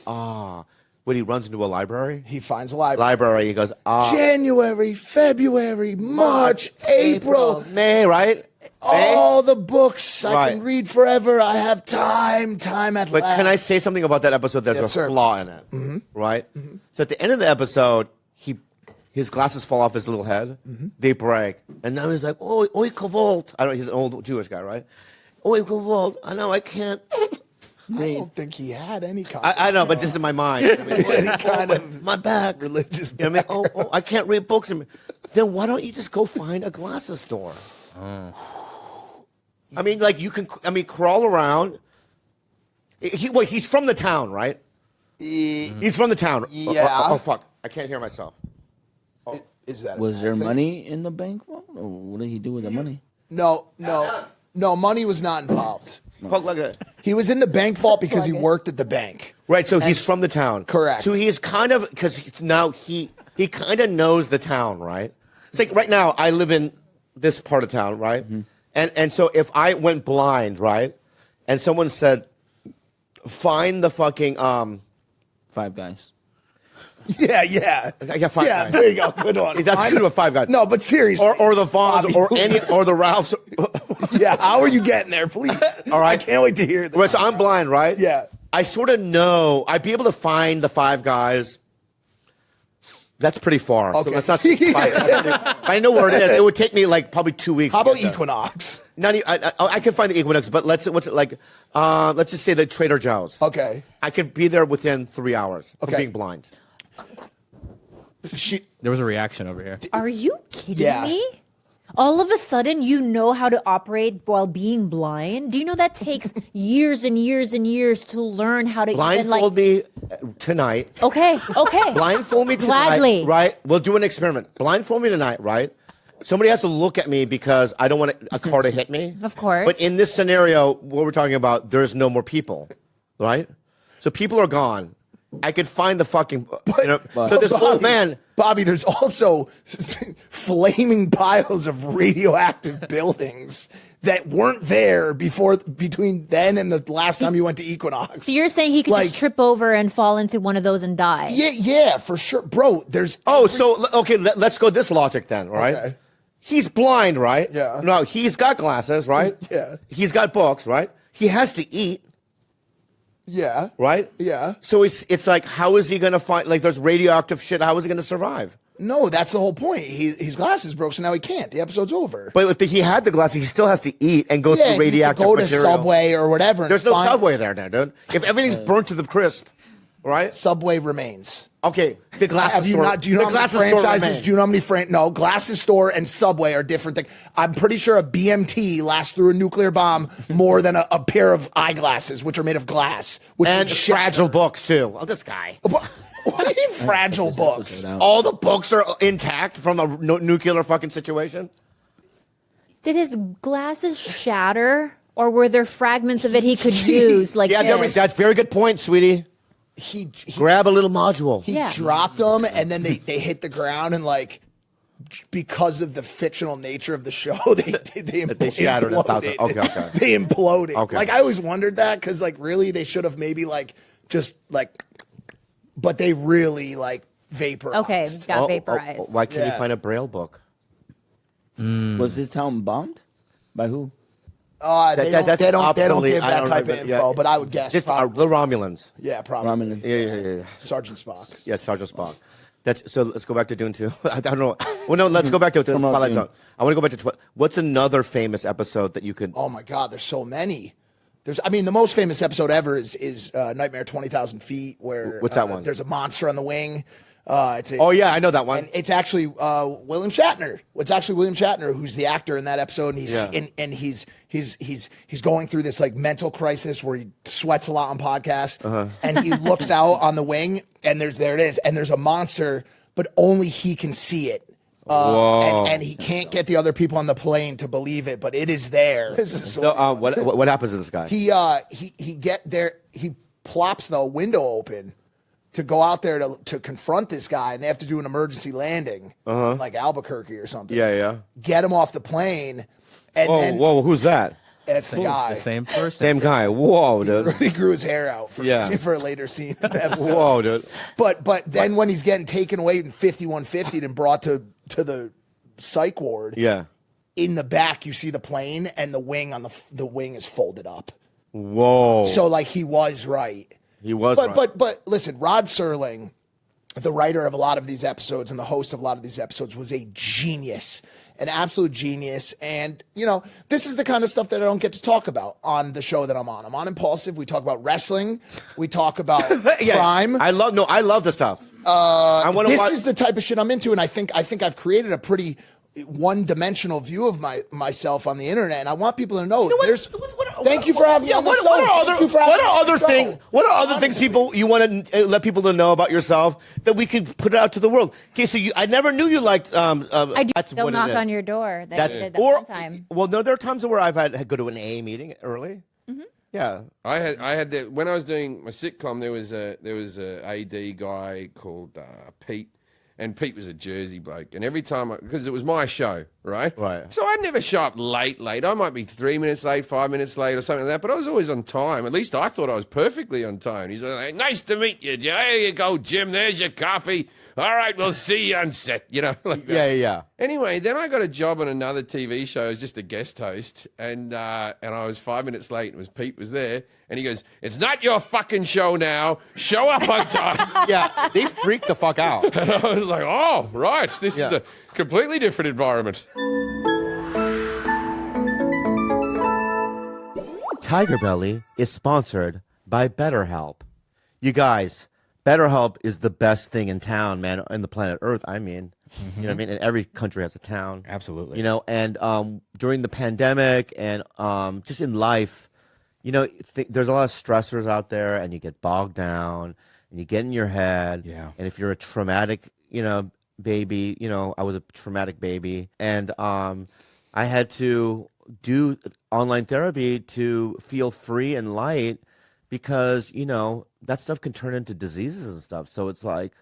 when he runs into a library, He finds a library. he goes, January, February, March, April. May, right? All the books I Right. can read forever. I have time at But last. can I say something about that episode? There's Yes, a sir. flaw in it, right? So at the end of the episode, his glasses fall off his little head. They break, and now he's like, "Oh, oi kavolt." I don't. He's an old Jewish guy, right? Oi kavolt. I know I can't. I don't think he had any kind I know, but just in my mind, I mean, any kind of my back. religious. You know what I mean? Oh, I can't read books. Then why don't you just go find a glasses store? I mean, like you can. I mean, crawl around. He's from the town, right? He's from the town. Yeah. Oh, fuck! I can't hear myself. Is that a Was bad there thing? money in the bank vault, or what did he do with the money? No. Money was not involved. Fuck like that. He was in the bank vault because he worked at the bank. Right, so he's from the town. Correct. So he's kind of, because now he kind of knows the town, right? It's like right now I live in this part of town, right? And so if I went blind, right, and someone said, find the fucking, Five Guys. Yeah. I got Five Yeah, Guys. there you go. Good one. That's good with Five Guys. No, but seriously. Or the Vons, Bobby, or the Ralphs. Yeah, how are you getting there, please? All right. I can't wait to hear this. Right, so I'm blind, right? Yeah. I sort of know. I'd be able to find the Five Guys. That's pretty far. Okay. So let's not say five. I know where it is. It would take me like probably 2 weeks. How to about get there. Equinox? Not even, I can find the Equinox, but let's just say the Trader Joe's. Okay. I could be there within 3 hours of Okay. being blind. There was a reaction over here. Are you kidding Yeah. me? All of a sudden, you know how to operate while being blind? Do you know that takes years and years and years to learn how to Blindfold me tonight. Okay. Blindfold me tonight. Gladly. Right? We'll do an experiment. Blindfold me tonight, right? Somebody has to look at me because I don't want a car to hit me. Of course. But in this scenario, what we're talking about, there's no more people, right? So people are gone. I could find the fucking. So this old man. Bobby, there's also flaming piles of radioactive buildings that weren't there between then and the last time you went to Equinox. So you're saying he could Like- just trip over and fall into one of those and die? Yeah, for sure, bro. There's Okay. Let's go this logic then. All right. Okay. He's blind, right? Yeah. No, he's got glasses, right? Yeah. He's got books, right? He has to eat, yeah, right? yeah. So it's like, how is he going to find, like, there's radioactive shit. How is he going to survive? No, that's the whole point. His glasses broke, so now he can't. The episode's over. But if he had the glasses, he still has to eat and go Yeah, through he could radioactive go to material. Subway or whatever. and There's no find- Subway there now, dude. If everything's burnt to the crisp, right? Subway remains. Okay, the glasses Have you store. not? Do you know the how many glasses store franchises? remains. Do you know how many No, Glasses Store and Subway are different things. I'm pretty sure a BMT lasts through a nuclear bomb more than a pair of eyeglasses, which are made of glass. Which And would shit- fragile books too. Oh, this guy. What do you mean fragile books? All the books are intact from a nuclear fucking situation. Did his glasses shatter? Or were there fragments of it he could use? Like Yeah, this? that's very good point, sweetie. He Grab a little module. He Yeah. dropped them, and then they hit the ground, and like because of the fictional nature of the show, they shattered a thousand. imploded. Okay. They imploded. Okay. Like I always wondered that because like really they should have maybe like just like, but they really like vaporized. Okay, got vaporized. Why can't Yeah. you find a Braille book? Was this town bombed? By who? They don't that's give obsolete. I that don't type know, of yeah. info, but I would guess Just probably. the Romulans. Yeah, probably. Romulan. Yeah. Sergeant Spock. Yeah, Sergeant Spock. So let's go back to Dune 2. I don't know. Well, no, let's go back to Come on, Twilight Dune. Zone. I want to go back to what's another famous episode that you could. Oh my God, there's so many. The most famous episode ever is Nightmare 20,000 Feet, where What's that one? There's a monster on the wing. Oh yeah, I know that one. And it's actually William Shatner. It's actually William Shatner who's the actor in that episode, and he's going through this like mental crisis where he sweats a lot on podcasts, and he looks out on the wing, and there it is, and there's a monster, but only he can see it. And he can't get the other people on the plane to believe it, but it is there. So, what happens to this guy? He plops the window open to go out there to confront this guy, and they have to do an emergency landing, like Albuquerque or something. Yeah. Get him off the plane, and then Who's that? that's the guy. The same person. Same guy. Whoa, dude. He grew his hair out for a later scene in the episode. Whoa, dude. But then when he's getting taken away in 5150 and brought to the psych ward, in the back you see the plane, and the wing on the wing is folded up. Whoa. So like he was right. He was but, right. But listen, Rod Sirling, the writer of a lot of these episodes and the host of a lot of these episodes, was a genius, an absolute genius. And, this is the kind of stuff that I don't get to talk about on the show that I'm on. I'm on Impulsive. We talk about wrestling. We talk about crime. I love the stuff. This is the type of shit I'm into, and I think I've created a pretty one-dimensional view of myself on the internet, and I want people to know thank you for having me on the show. What are other things you want to let people to know about yourself that we could put out to the world? Okay, so I never knew you liked. I do that's still what knock it is. on your door. That you did that one time. Well, no, there are times where I've had to go to an AA meeting early. Mm-hmm. Yeah, I had that when I was doing my sitcom. There was a AD guy called Pete. And Pete was a Jersey bloke. And every time, because it was my show, right? Right. So I'd never show up late. I might be 3 minutes late, 5 minutes late or something like that, but I was always on time. At least I thought I was perfectly on time. He's like, nice to meet you. There you go, Jim. There's your coffee. All right, we'll see you on set. Like that. Yeah. Anyway, then I got a job on another TV show as just a guest host, and I was 5 minutes late. And Pete was there, and he goes, "It's not your fucking show now. Show up on time." Yeah, they freaked the fuck out. And I was like, "Oh, right. This is a completely different environment." Tiger Belly is sponsored by BetterHelp. You guys, BetterHelp is the best thing in town, man, in the planet Earth. I mean, you know what I mean? And every country has a town. Absolutely. And during the pandemic and just in life, there's a lot of stressors out there, and you get bogged down and you get in your head. Yeah. And if you're a traumatic, baby, I was a traumatic baby, and I had to do online therapy to feel free and light, because that stuff can turn into diseases and stuff. So it's like,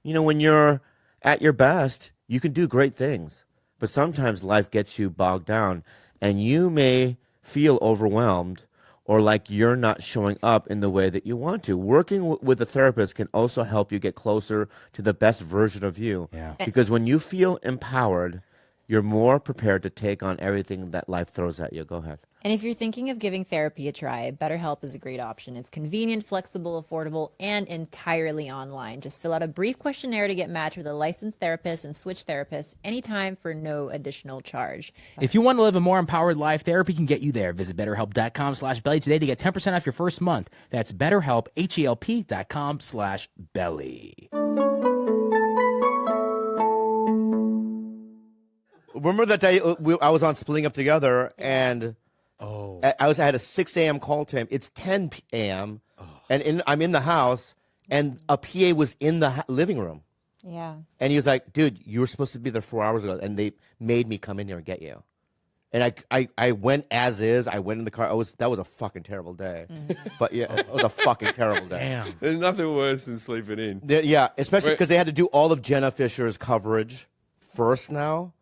when you're at your best, you can do great things, but sometimes life gets you bogged down, and you may feel overwhelmed or like you're not showing up in the way that you want to. Working with a therapist can also help you get closer to the best version of you. Yeah. Because when you feel empowered, you're more prepared to take on everything that life throws at you. Go ahead. And if you're thinking of giving therapy a try, BetterHelp is a great option. It's convenient, flexible, affordable, and entirely online. Just fill out a brief questionnaire to get matched with a licensed therapist and switch therapists anytime for no additional charge. If you want to live a more empowered life, therapy can get you there. Visit BetterHelp.com/belly today to get 10% off your first month. That's BetterHelp, HELP.com/belly. Remember that day I was on Splitting Up Together, and I had a 6 a.m. call to him. It's 10 a.m. And I'm in the house, and a PA was in the living room. Yeah. And he was like, "Dude, you were supposed to be there 4 hours ago, and they made me come in here and get you." And I went as is. I went in the car. That was a fucking terrible day. But yeah, it was a fucking terrible day. Damn. There's nothing worse than sleeping in. Yeah, especially because they had to do all of Jenna Fisher's coverage first now.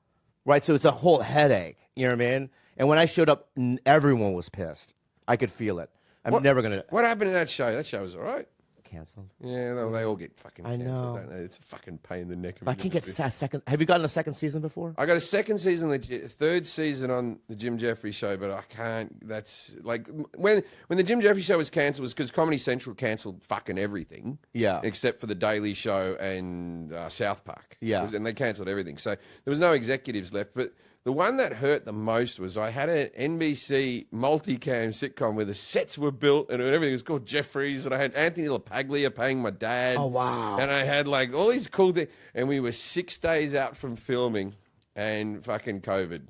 Right, so it's a whole headache. You know what I mean? And when I showed up, everyone was pissed. I could feel it. I'm never gonna. What happened to that show? That show was all right. Canceled. Yeah, they all get fucking I canceled, know. don't they? It's a fucking pain in the neck. I can't get second. Have you gotten a second season before? I got a second season, third season on the Jim Jefferies show, but I can't. That's like when the Jim Jefferies show was cancelled, was because Comedy Central cancelled fucking everything. Yeah. Except for the Daily Show and South Park. Yeah. And they cancelled everything, so there was no executives left. But The one that hurt the most was I had an NBC multicam sitcom where the sets were built and everything was called Jefferies, and I had Anthony LaPaglia paying my dad. Oh, wow. And I had like all these cool things, and we were 6 days out from filming, and fucking COVID.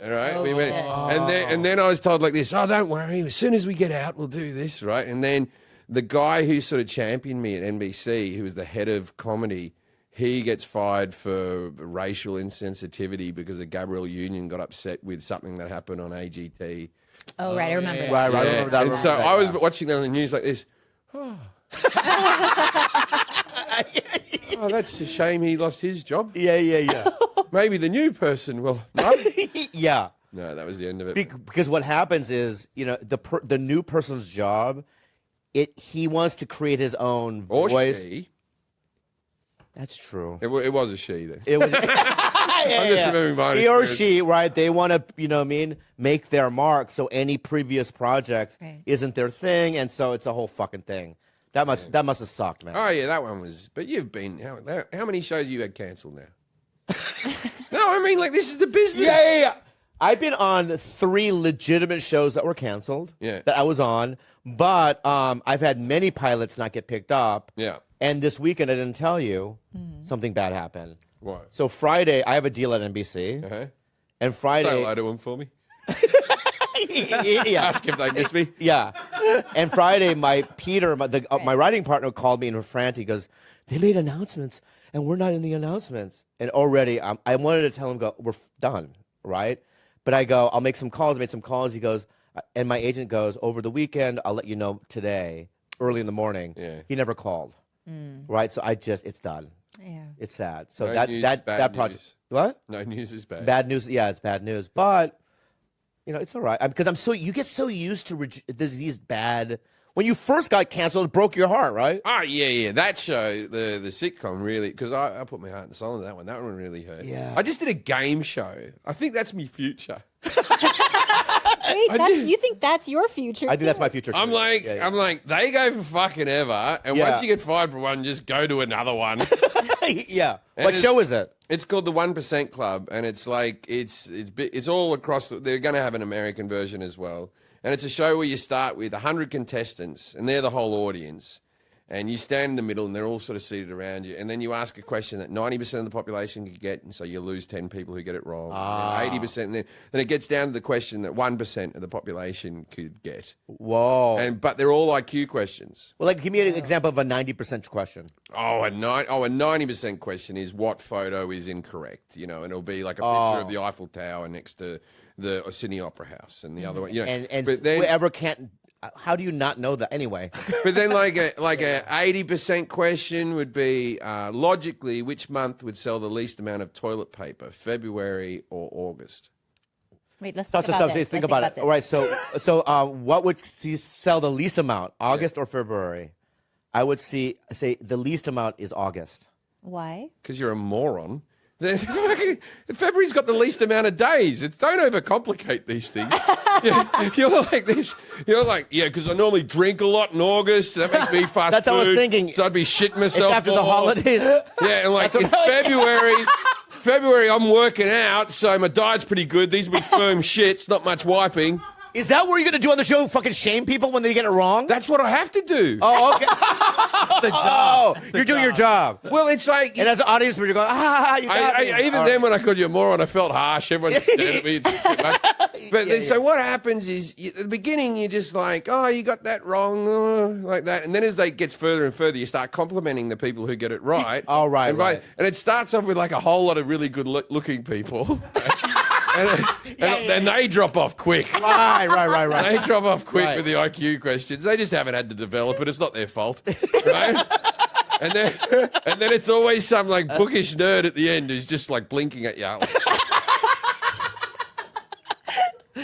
All right, Oh, we went, shit. and then I was told like this. Oh, don't worry. As soon as we get out, we'll do this, right? And then the guy who sort of championed me at NBC, who was the head of comedy, he gets fired for racial insensitivity because the Gabrielle Union got upset with something that happened on AGT. Oh, right, I remember that. Right, I remember that. And so I was watching that on the news like this. Oh. Oh, that's a shame he lost his job. Yeah. Maybe the new person will. No, Yeah. no, that was the end of it. Because what happens is, the new person's job, he wants to create his own Or voice. she. That's true. It was a she then. It was. I'm just remembering mine. He or she, right? They want to, make their mark. So any previous projects Right. isn't their thing, and so it's a whole fucking thing. That must have sucked, man. Oh yeah, that one was. But you've been how many shows you had cancelled now? No, I mean like this is the business. Yeah. I've been on 3 legitimate shows that were canceled. Yeah. That I was on, but I've had many pilots not get picked up. Yeah. And this weekend, I didn't tell you, something bad happened. What? So Friday, I have a deal at NBC, Uh-huh. and Say Friday, hello to them for me. yeah, Ask if they miss me. yeah. And Friday, my writing partner called me and was frantic. He goes, "They made announcements, and we're not in the announcements." And already, I wanted to tell him, "We're done, right?" But I go, "I'll make some calls." I made some calls. He goes, and my agent goes, "Over the weekend, I'll let you know today, early in the morning." Yeah. He never called, right? So it's done. Yeah. It's sad. So No that news, that bad that project. news. What? No news is bad. Bad news. Yeah, it's bad news. But it's all right because you get so used to these bad. When you first got canceled, it broke your heart, right? Oh yeah. That show, the sitcom, really, because I put my heart and soul into that one. That one really hurt. Yeah. I just did a game show. I think that's me future. Wait, you think that's your future? I think that's my future. I'm too. like, Yeah, yeah. I'm like, they go for fucking ever, and Yeah. once you get fired for one, just go to another one. Yeah. And What show is it? It's called the 1% Club, and it's like it's all across. They're going to have an American version as well, and it's a show where you start with 100 contestants, and they're the whole audience, and you stand in the middle, and they're all sort of seated around you, and then you ask a question that 90% of the population could get, and so you lose 10 people who get it wrong, and 80%, and then it gets down to the question that 1% of the population could get, Whoa. but they're all IQ questions. Well, give me an example of a 90% question. A 90% question is what photo is incorrect, and it'll be like a picture of the Eiffel Tower next to the Sydney Opera House, and the other one, And but then, whoever can't. How do you not know that? Anyway. but then like a 80% question would be logically, which month would sell the least amount of toilet paper, February or August? Wait, let's So, think about this. think Let's about it. this. All right. So what would sell the least amount, August or February? I would say the least amount is August. Why? Because you're a moron. February's got the least amount of days. Don't overcomplicate these things. You're like this. You're like, yeah, because I normally drink a lot in August. That makes me fast That's food. what I was thinking. So I'd be shitting myself It's after the more. holidays. Yeah, and like in February, I'm working out, so my diet's pretty good. These will be firm shits, not much wiping. Is that what you're gonna do on the show? Fucking shame people when they get it wrong? That's what I have to do. Oh, okay. The job. You're doing your job. Well, it's like... And as an audience member, you're going, you got me. Even All then, right. when I called you a moron, I felt harsh. Everyone stared at me. But so what happens is, at the beginning, you're just like, oh, you got that wrong, like that. And then as it gets further and further, you start complimenting the people who get it right. Oh, right, right. And it starts off with like a whole lot of really good looking people. and they drop off quick. Right. They drop off quick Right. with the IQ questions. They just haven't had to develop it. It's not their fault. Right? And then it's always some like bookish nerd at the end who's just like blinking at you.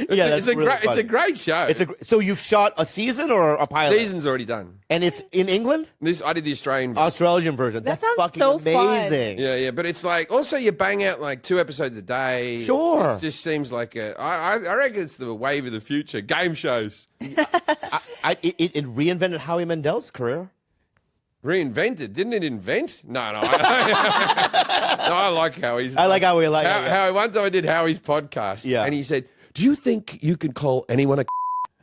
That's really funny. It's a great show. So you've shot a season or a pilot? Season's already done. And it's in England? I did the Australian version. Australian version. That That's sounds fucking so fun. amazing. Yeah, but it's like also you bang out like 2 episodes a day. Sure. It just seems like I reckon it's the wave of the future. Game shows. It reinvented Howie Mandel's career. Reinvented? Didn't it invent? No, no. I like Howie's. I like Howie. Howie. One time I did Howie's podcast, and he said, "Do you think you could call anyone a?"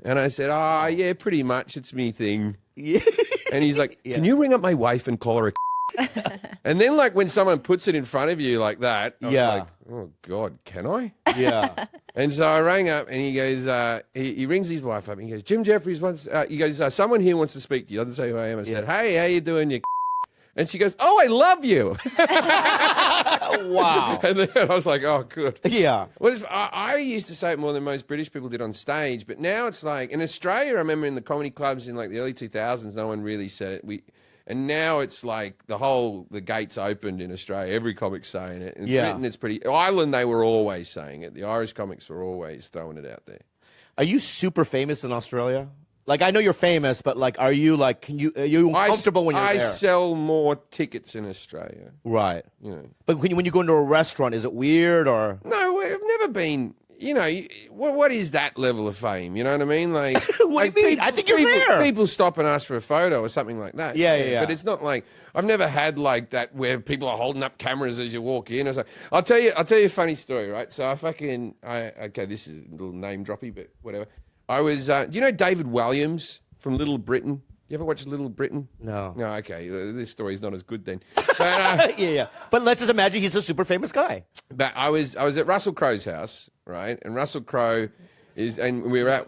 And I said, "Oh, yeah, pretty much. It's me thing." Yeah. And he's like, "Can you ring up my wife and call her a?" And then, like, when someone puts it in front of you like that, I'm like, "Oh God, can I?" Yeah. And so I rang up, and he goes, he rings his wife up, and he goes, "Jim Jefferies wants." He goes, "Someone here wants to speak to you." Doesn't say who I am. I said, "Hey, how you doing, you?" And she goes, "Oh, I love you." Wow. And then I was like, "Oh, good." Yeah. Well, I used to say it more than most British people did on stage, but now it's like in Australia. I remember in the comedy clubs in like the early 2000s, no one really said it. And now it's like the gates opened in Australia. Every comic's saying it. In Britain, it's pretty. Ireland, they were always saying it. The Irish comics were always throwing it out there. Are you super famous in Australia? Like, I know you're famous, but like, are you like, are you comfortable when you're there? I sell more tickets in Australia. Right. You know. But when you go into a restaurant, is it weird or? No, I've never been. You know, what is that level of fame? You know what I mean? Like, what do you mean? I think you're there. People stop and ask for a photo or something like that. Yeah. But it's not like I've never had like that where people are holding up cameras as you walk in or something. I'll tell you a funny story, right? So okay, this is a little name droppy, but whatever. I was, do you know David Walliams from Little Britain? You ever watch Little Britain? No. No, okay. This story's not as good then. But, yeah. But let's just imagine he's a super famous guy. But I was at Russell Crowe's house, right? And Russell Crowe and we were at.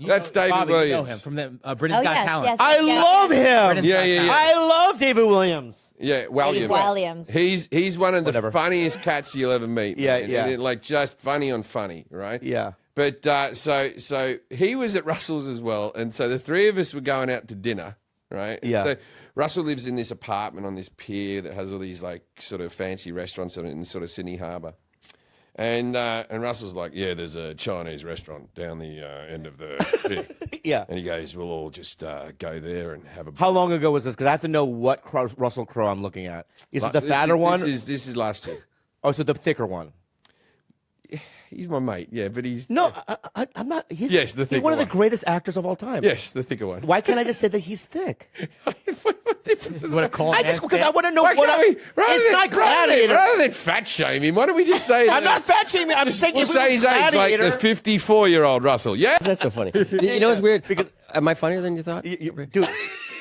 That's David Bobby, Williams. You know him from the Britain's Got Talent. Yes, I love him. Yeah. I love David Williams. Yeah, Williams. He's one of the funniest cats you'll ever meet. And like just funny on funny, right? Yeah. But so he was at Russell's as well, and so the three of us were going out to dinner, right? Yeah. So Russell lives in this apartment on this pier that has all these like sort of fancy restaurants in sort of Sydney Harbour, and Russell's like, "Yeah, there's a Chinese restaurant down the end of the pier." Yeah. And he goes, "We'll all just go there and have a." How long ago was this? Because I have to know what Russell Crowe I'm looking at. Is it the fatter one? This is last year. Oh, so the thicker one. He's my mate, yeah, but he's... No, I'm not... He's the thicker one of the one. greatest actors of all time. Yes, the thicker one. Why can't I just say that he's thick? What difference is What a that? call. Because I want to know what... It's not Gladiator. Rather than fat shame him, why don't we just say... I'm not fat shaming. I'm saying... We'll say his age, like the 54-year-old Russell. Yeah? That's so funny. You know what's weird? Because am I funnier than you thought? Dude...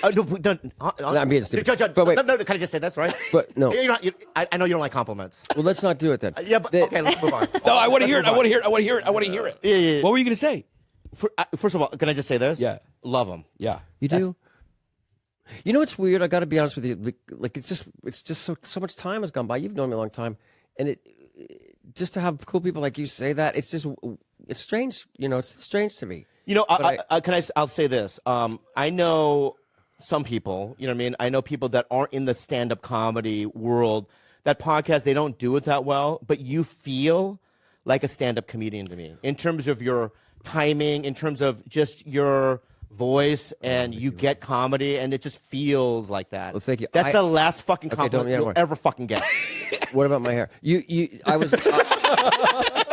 No, I'm being stupid. But wait. No, can I just say that's right? But no. I know you don't like compliments. Well, let's not do it then. Yeah, but okay, let's move on. No, I want to hear it. I want to hear it. Yeah. What were you going to say? First of all, can I just say this? Yeah. Love him. Yeah. You do? You know what's weird? I got to be honest with you. Like it's just so much time has gone by. You've known me a long time, and just to have cool people like you say that, it's strange. You know, it's strange to me. You know, I'll say this. I know some people, you know what I mean? I know people that aren't in the stand-up comedy world. That podcast, they don't do it that well, but you feel like a stand-up comedian to me in terms of your timing, in terms of just your voice, and you get comedy, and it just feels like that. Well, thank you. That's the last fucking compliment you'll ever fucking get. What about my hair?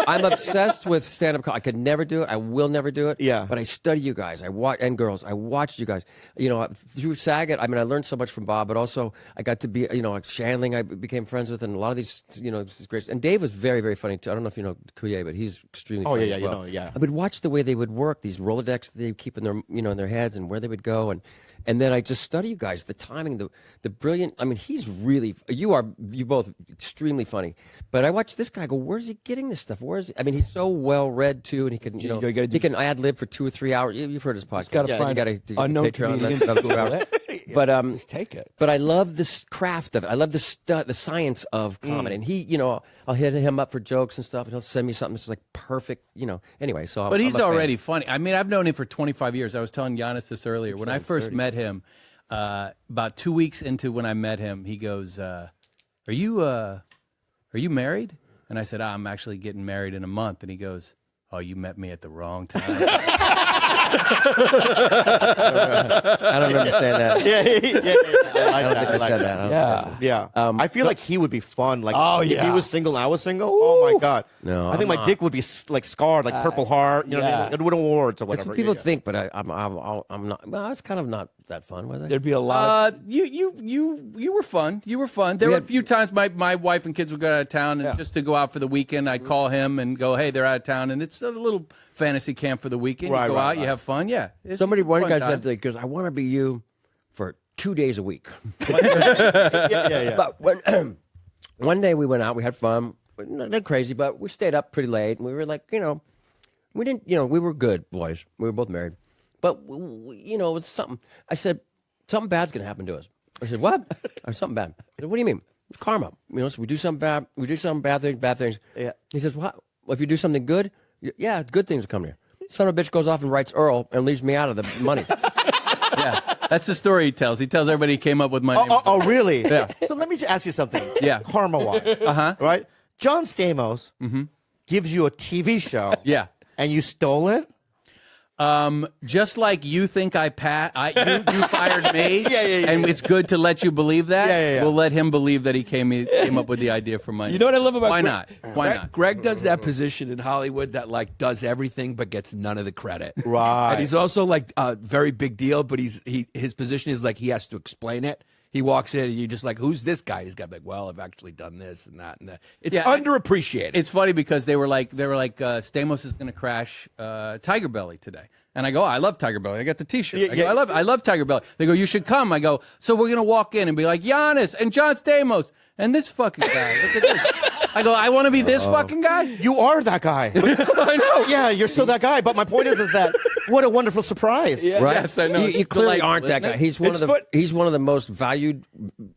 I'm obsessed with stand-up. I could never do it. I will never do it. Yeah. But I study you guys. And girls. I watched you guys. You know, through Saget. I mean, I learned so much from Bob, but also I got to be, you know, like Shandling. I became friends with, and a lot of these, you know, this is great. And Dave was very, very funny too. I don't know if you know Kuye, but he's extremely funny. Yeah, as well. you know, yeah. I would watch the way they would work these Rolodex they keep in their, you know, in their heads, and where they would go, and then I just study you guys, the timing, the brilliant. I mean, he's really. You both extremely funny, but I watch this guy go. Where's he getting this stuff? Where is he? I mean, he's so well read too, and he can, you know, he can ad lib for 2 or 3 hours. You've heard his podcast. Got to find unknown Patreon. comedians. That's another 2 hours. But just take it. But I love this craft of it. I love the science of comedy. And he, you know, I'll hit him up for jokes and stuff, and he'll send me something that's like perfect, you know. Anyway, so But he's I'm a fan. already funny. I mean, I've known him for 25 years. I was telling Giannis this earlier. When I first met him, about 2 weeks into when I met him, he goes, "Are you married?" And I said, "I'm actually getting married in a month." And he goes, "Oh, you met me at the wrong time." I don't understand that. I don't think I said that. Yeah. I feel like he would be fun. Like, Oh, if he yeah. was single and I was single, oh my God. No, I think my dick would be like scarred, like Purple Heart. You know what I mean? It would awards or That's whatever. what people Yeah. think, but I'm not. Well, it's kind of not that fun, was it? There'd be a lot. You were fun. You were fun. There were a few times my wife and kids would go out of town, and just to go out for the weekend, I'd call him and go, "Hey, they're out of town," and it's a little fantasy camp for the weekend. Right, you go right, out, you right. have fun. Yeah. One fun guy time. said, because I want to be you for 2 days a week. Yeah. But one day we went out, we had fun, not crazy, but we stayed up pretty late, and we were like, we didn't, we were good boys. We were both married, but it's something. I said, something bad's gonna happen to us. I said, what? I said, something bad. I said, what do you mean? It's karma. So we do something bad. We do some bad things. Yeah. He says, what? Well, if you do something good, yeah, good things will come here. Son of a bitch goes off and writes Earl and leaves me out of the money. Yeah, that's the story he tells. He tells everybody he came up with my name. Oh, really? Yeah. So let me just ask you something. Yeah. Karma-wise. Right? John Stamos gives you a TV show. Yeah. And you stole it? Just like you think you fired me, and it's good to let you believe that. Yeah. We'll let him believe that he came up with the idea for money. You know what I love about Why Greg? not? Why not? Greg does that position in Hollywood that like does everything but gets none of the credit. Right. And he's also like a very big deal, but his position is like he has to explain it. He walks in and you're just like, who's this guy? He's got to be like, well, I've actually done this and that and that. It's underappreciated. It's funny because they were like, Stamos is going to crash Tiger Belly today. And I go, I love Tiger Belly. I got the T-shirt. I love Tiger Belly. They go, you should come. I go, so we're gonna walk in and be like Giannis and John Stamos and this fucking guy. Look at this. I go, I want to be this fucking guy. You are that guy. I know. Yeah, you're still that guy. But my point is that what a wonderful surprise. Yeah. Right? Yes, I know. You clearly Delightful, aren't that isn't guy. it? He's one of the most valued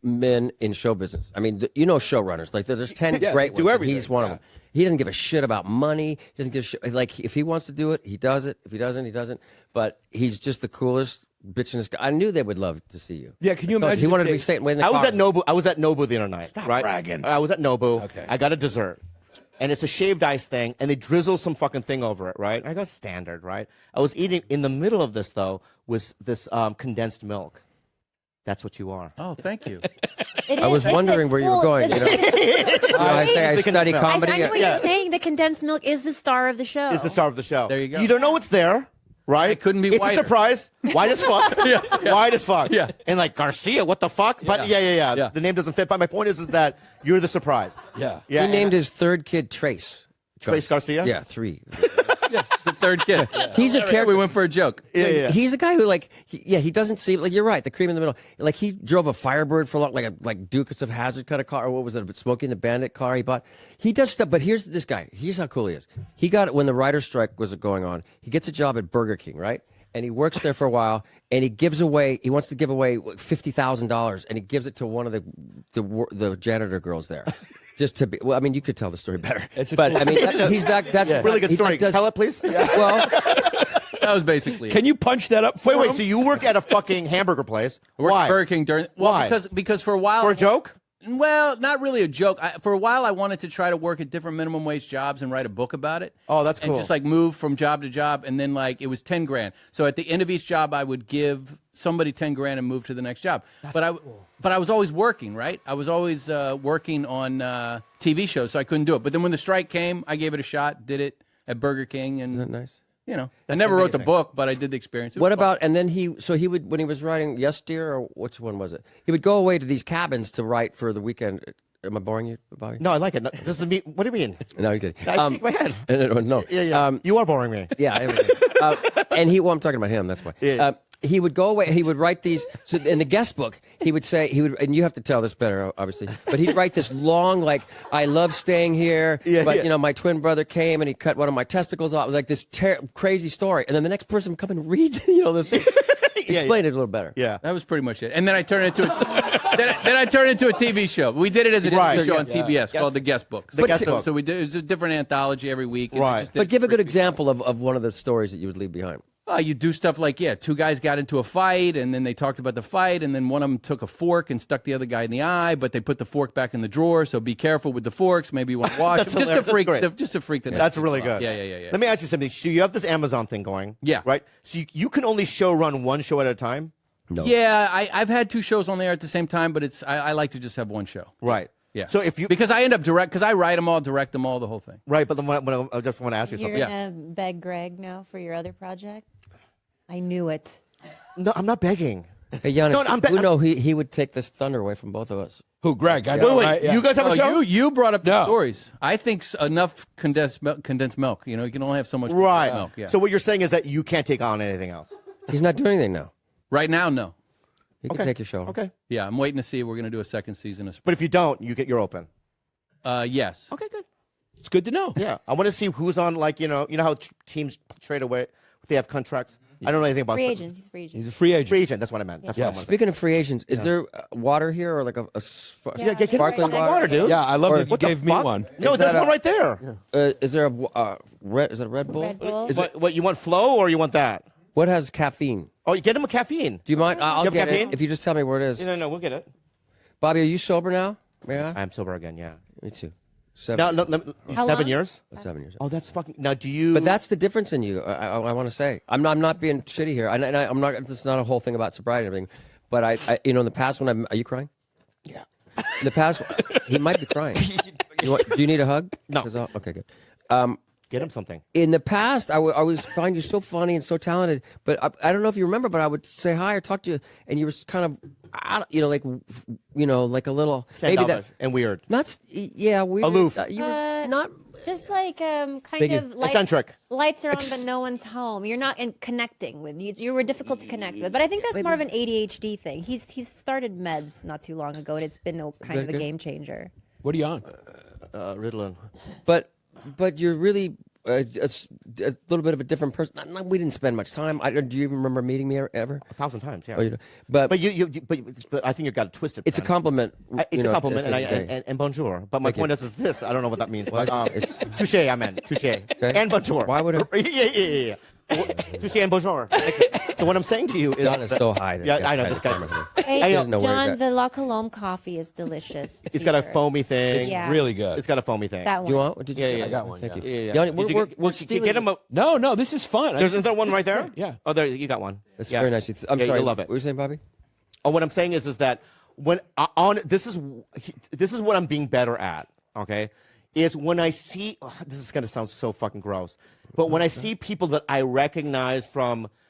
men in show business. I mean, showrunners. Like there's 10 great do ones. and everything, He's one of them. He doesn't give a shit about money. He doesn't give a shit. Like if he wants to do it, he does it. If he doesn't, he doesn't. But he's just the coolest bitchinest guy. I knew they would love to see you. Yeah, can you I told imagine He if wanted to they- be sitting in the I was car. at Nobu. I was at Nobu the other night. Stop right? bragging. I was at Nobu. Okay. I got a dessert, and it's a shaved ice thing, and they drizzle some fucking thing over it. Right? I got standard. Right? I was eating. In the middle of this though was this condensed milk. That's what you are. Oh, thank you. I was wondering where you were going. I say I The study condensed milk. comedy. I what you're saying. The condensed milk is the star of the show. Is the star of the show. There you go. You don't know what's there, right? It couldn't be It's whiter. a surprise. White as fuck. White as fuck. Yeah. And like Garcia, what the fuck? But yeah. The name doesn't fit. But my point is that you're the surprise. Yeah. Yeah. He named his third kid Trace. Trace Garcia. Yeah, 3. The third kid. He's a character. We went for a joke. Yeah. He's a guy who he doesn't seem like, you're right, the cream in the middle. Like he drove a Firebird for a long, like Dukes of Hazzard kind of car, or what was it, Smoking the Bandit car he bought. He does stuff, but here's this guy. Here's how cool he is. He got, when the writer's strike was going on, he gets a job at Burger King, right? And he works there for a while, and he wants to give away $50,000, and he gives it to one of the janitor girls there. Just to be, well, I mean, you could tell the story better. That's a really good story. Tell it, please. Well, That was basically Can it. you punch that up for Wait, him? so you work at a fucking hamburger place? I worked Why? at Burger King during Why? because for a while For a joke? Well, not really a joke. For a while, I wanted to try to work at different minimum wage jobs and write a book about it. Oh, that's cool. And just like move from job to job, and then like it was $10,000. So at the end of each job, I would give somebody $10,000 and move to the next job. But I was always working, right? I was always working on TV shows, so I couldn't do it. But then when the strike came, I gave it a shot, did it at Burger King, and isn't that nice? You know, I never wrote the book, but I did the experience. What about, and then he would, when he was writing Yes Dear, or which one was it? He would go away to these cabins to write for the weekend. Am I boring you, Bobby? No, I like it. No, this is me. What do you mean? No, you're kidding. I shake my head. No. Yeah. You are boring me. Yeah. And I'm talking about him. That's why. Yeah. He would go away. He would write these. So in the guest book, he would say, and you have to tell this better, obviously. But he'd write this long, like, I love staying here. But you know, my twin brother came and he cut one of my testicles off. Like this crazy story. And then the next person would come and read, the thing. Explain it a little better. Yeah. That was pretty much it. And then I turned it into then I turned it into a TV show. We did it as a TV show on TBS called The Guest Books. Book. So we did. It was a different anthology every week. And Right. just did But give a good example of one of the stories that you would leave behind. You do stuff like, two guys got into a fight, and then they talked about the fight, and then one of them took a fork and stuck the other guy in the eye, but they put the fork back in the drawer, so be careful with the forks. Maybe you want to wash them. Just to freak the That's really good. Yeah. Let me ask you something. So you have this Amazon thing going. Yeah. Right? So you can only run one show at a time? No. Yeah, I've had 2 shows on there at the same time, but I like to just have one show. Right. Yeah. So if you because I end up because I write them all, direct them all, the whole thing. Right, but then I just want to ask you You're something. gonna beg Greg now for your other project? I knew it. No, I'm not begging. Hey, Giannis, No, I'm know he would take this thunder away from both of us. Who, Greg? I know. Wait, right? Yeah. you guys have a show? You brought up the No. stories. I think enough condensed milk. You know, you can only have so much Right. milk. Yeah. So what you're saying is that you can't take on anything else. He's not doing anything now. right now, no. He can take your show. Okay. Yeah, I'm waiting to see. We're going to do a second season of. But if you don't, you're open. Yes. Okay, good. It's good to know. Yeah, I want to see who's on. Like you know how teams trade away if they have contracts. I don't know anything about Free agent. He's free agent. He's a free agent. Free agent. That's what I meant. That's what I wanted. Speaking of free agents, is there water here or like a Yeah, get sparkling fucking water, dude. Yeah, I love Or- that you What the gave me fuck? one. No, Is there's that one right there. Is there a red? Is it a Red Bull? Red Bull. Is it, What you want, flow or you want that? what has caffeine? Oh, you get him a caffeine. Do you mind? I'll You have get caffeine? it if you just tell me where it is. No, we'll get it. Bobby, are you sober now? Yeah. I'm sober again. Yeah. Me too. 7, No, How 7 long? years. 7 years. Oh, that's fucking. Now, do you? But that's the difference in you. I want to say I'm not being shitty here. I'm not. This is not a whole thing about sobriety and everything. But I in the past when are you crying? Yeah. In the past, he might be crying. Do you need a hug? No. Okay, good. Get him something. In the past, I always find you so funny and so talented. But I don't know if you remember, but I would say hi or talk to you, and you were kind of, like a little Standoffish and weird. Not weird. Aloof. You were not. Just like kind Big- of eccentric. Lights are on, but no one's home. You're not connecting with. You were difficult to connect with. But I think that's more of an ADHD thing. He's started meds not too long ago, and it's been kind of a game changer. What are you on? Ritalin. But you're really a little bit of a different person. We didn't spend much time. Do you even remember meeting me ever? 1,000 times, yeah. Oh, you know. But But I think you got it twisted. it's a man. compliment. It's a compliment, at the end of the day. and bonjour. But my Thank point you. is this. I don't know what that means. What? But, touche, I meant. Touche. And bonjour. Why would it? Yeah. Touche and bonjour. So what I'm saying to you is... John is so high. Yeah, I know. This guy... Hey, I doesn't know where John, he's the La Colombe coffee is delicious. It's got a here. foamy thing. Yeah. Really good. It's got a foamy thing. That Do one. you want? Did you Yeah, I got one. Thank Thank you. you. Yeah. Yanni, Did you we're get stealing him a... No, this is fun. Is there one right there? Yeah. Oh, there, you got one. That's Yeah. very nice. I'm Yeah, sorry. you'll love it. What were you saying, Bobby? Oh, what I'm saying is that when this is what I'm being better at. Okay, is when I see this is gonna sound so fucking gross, but when I see people that I recognize from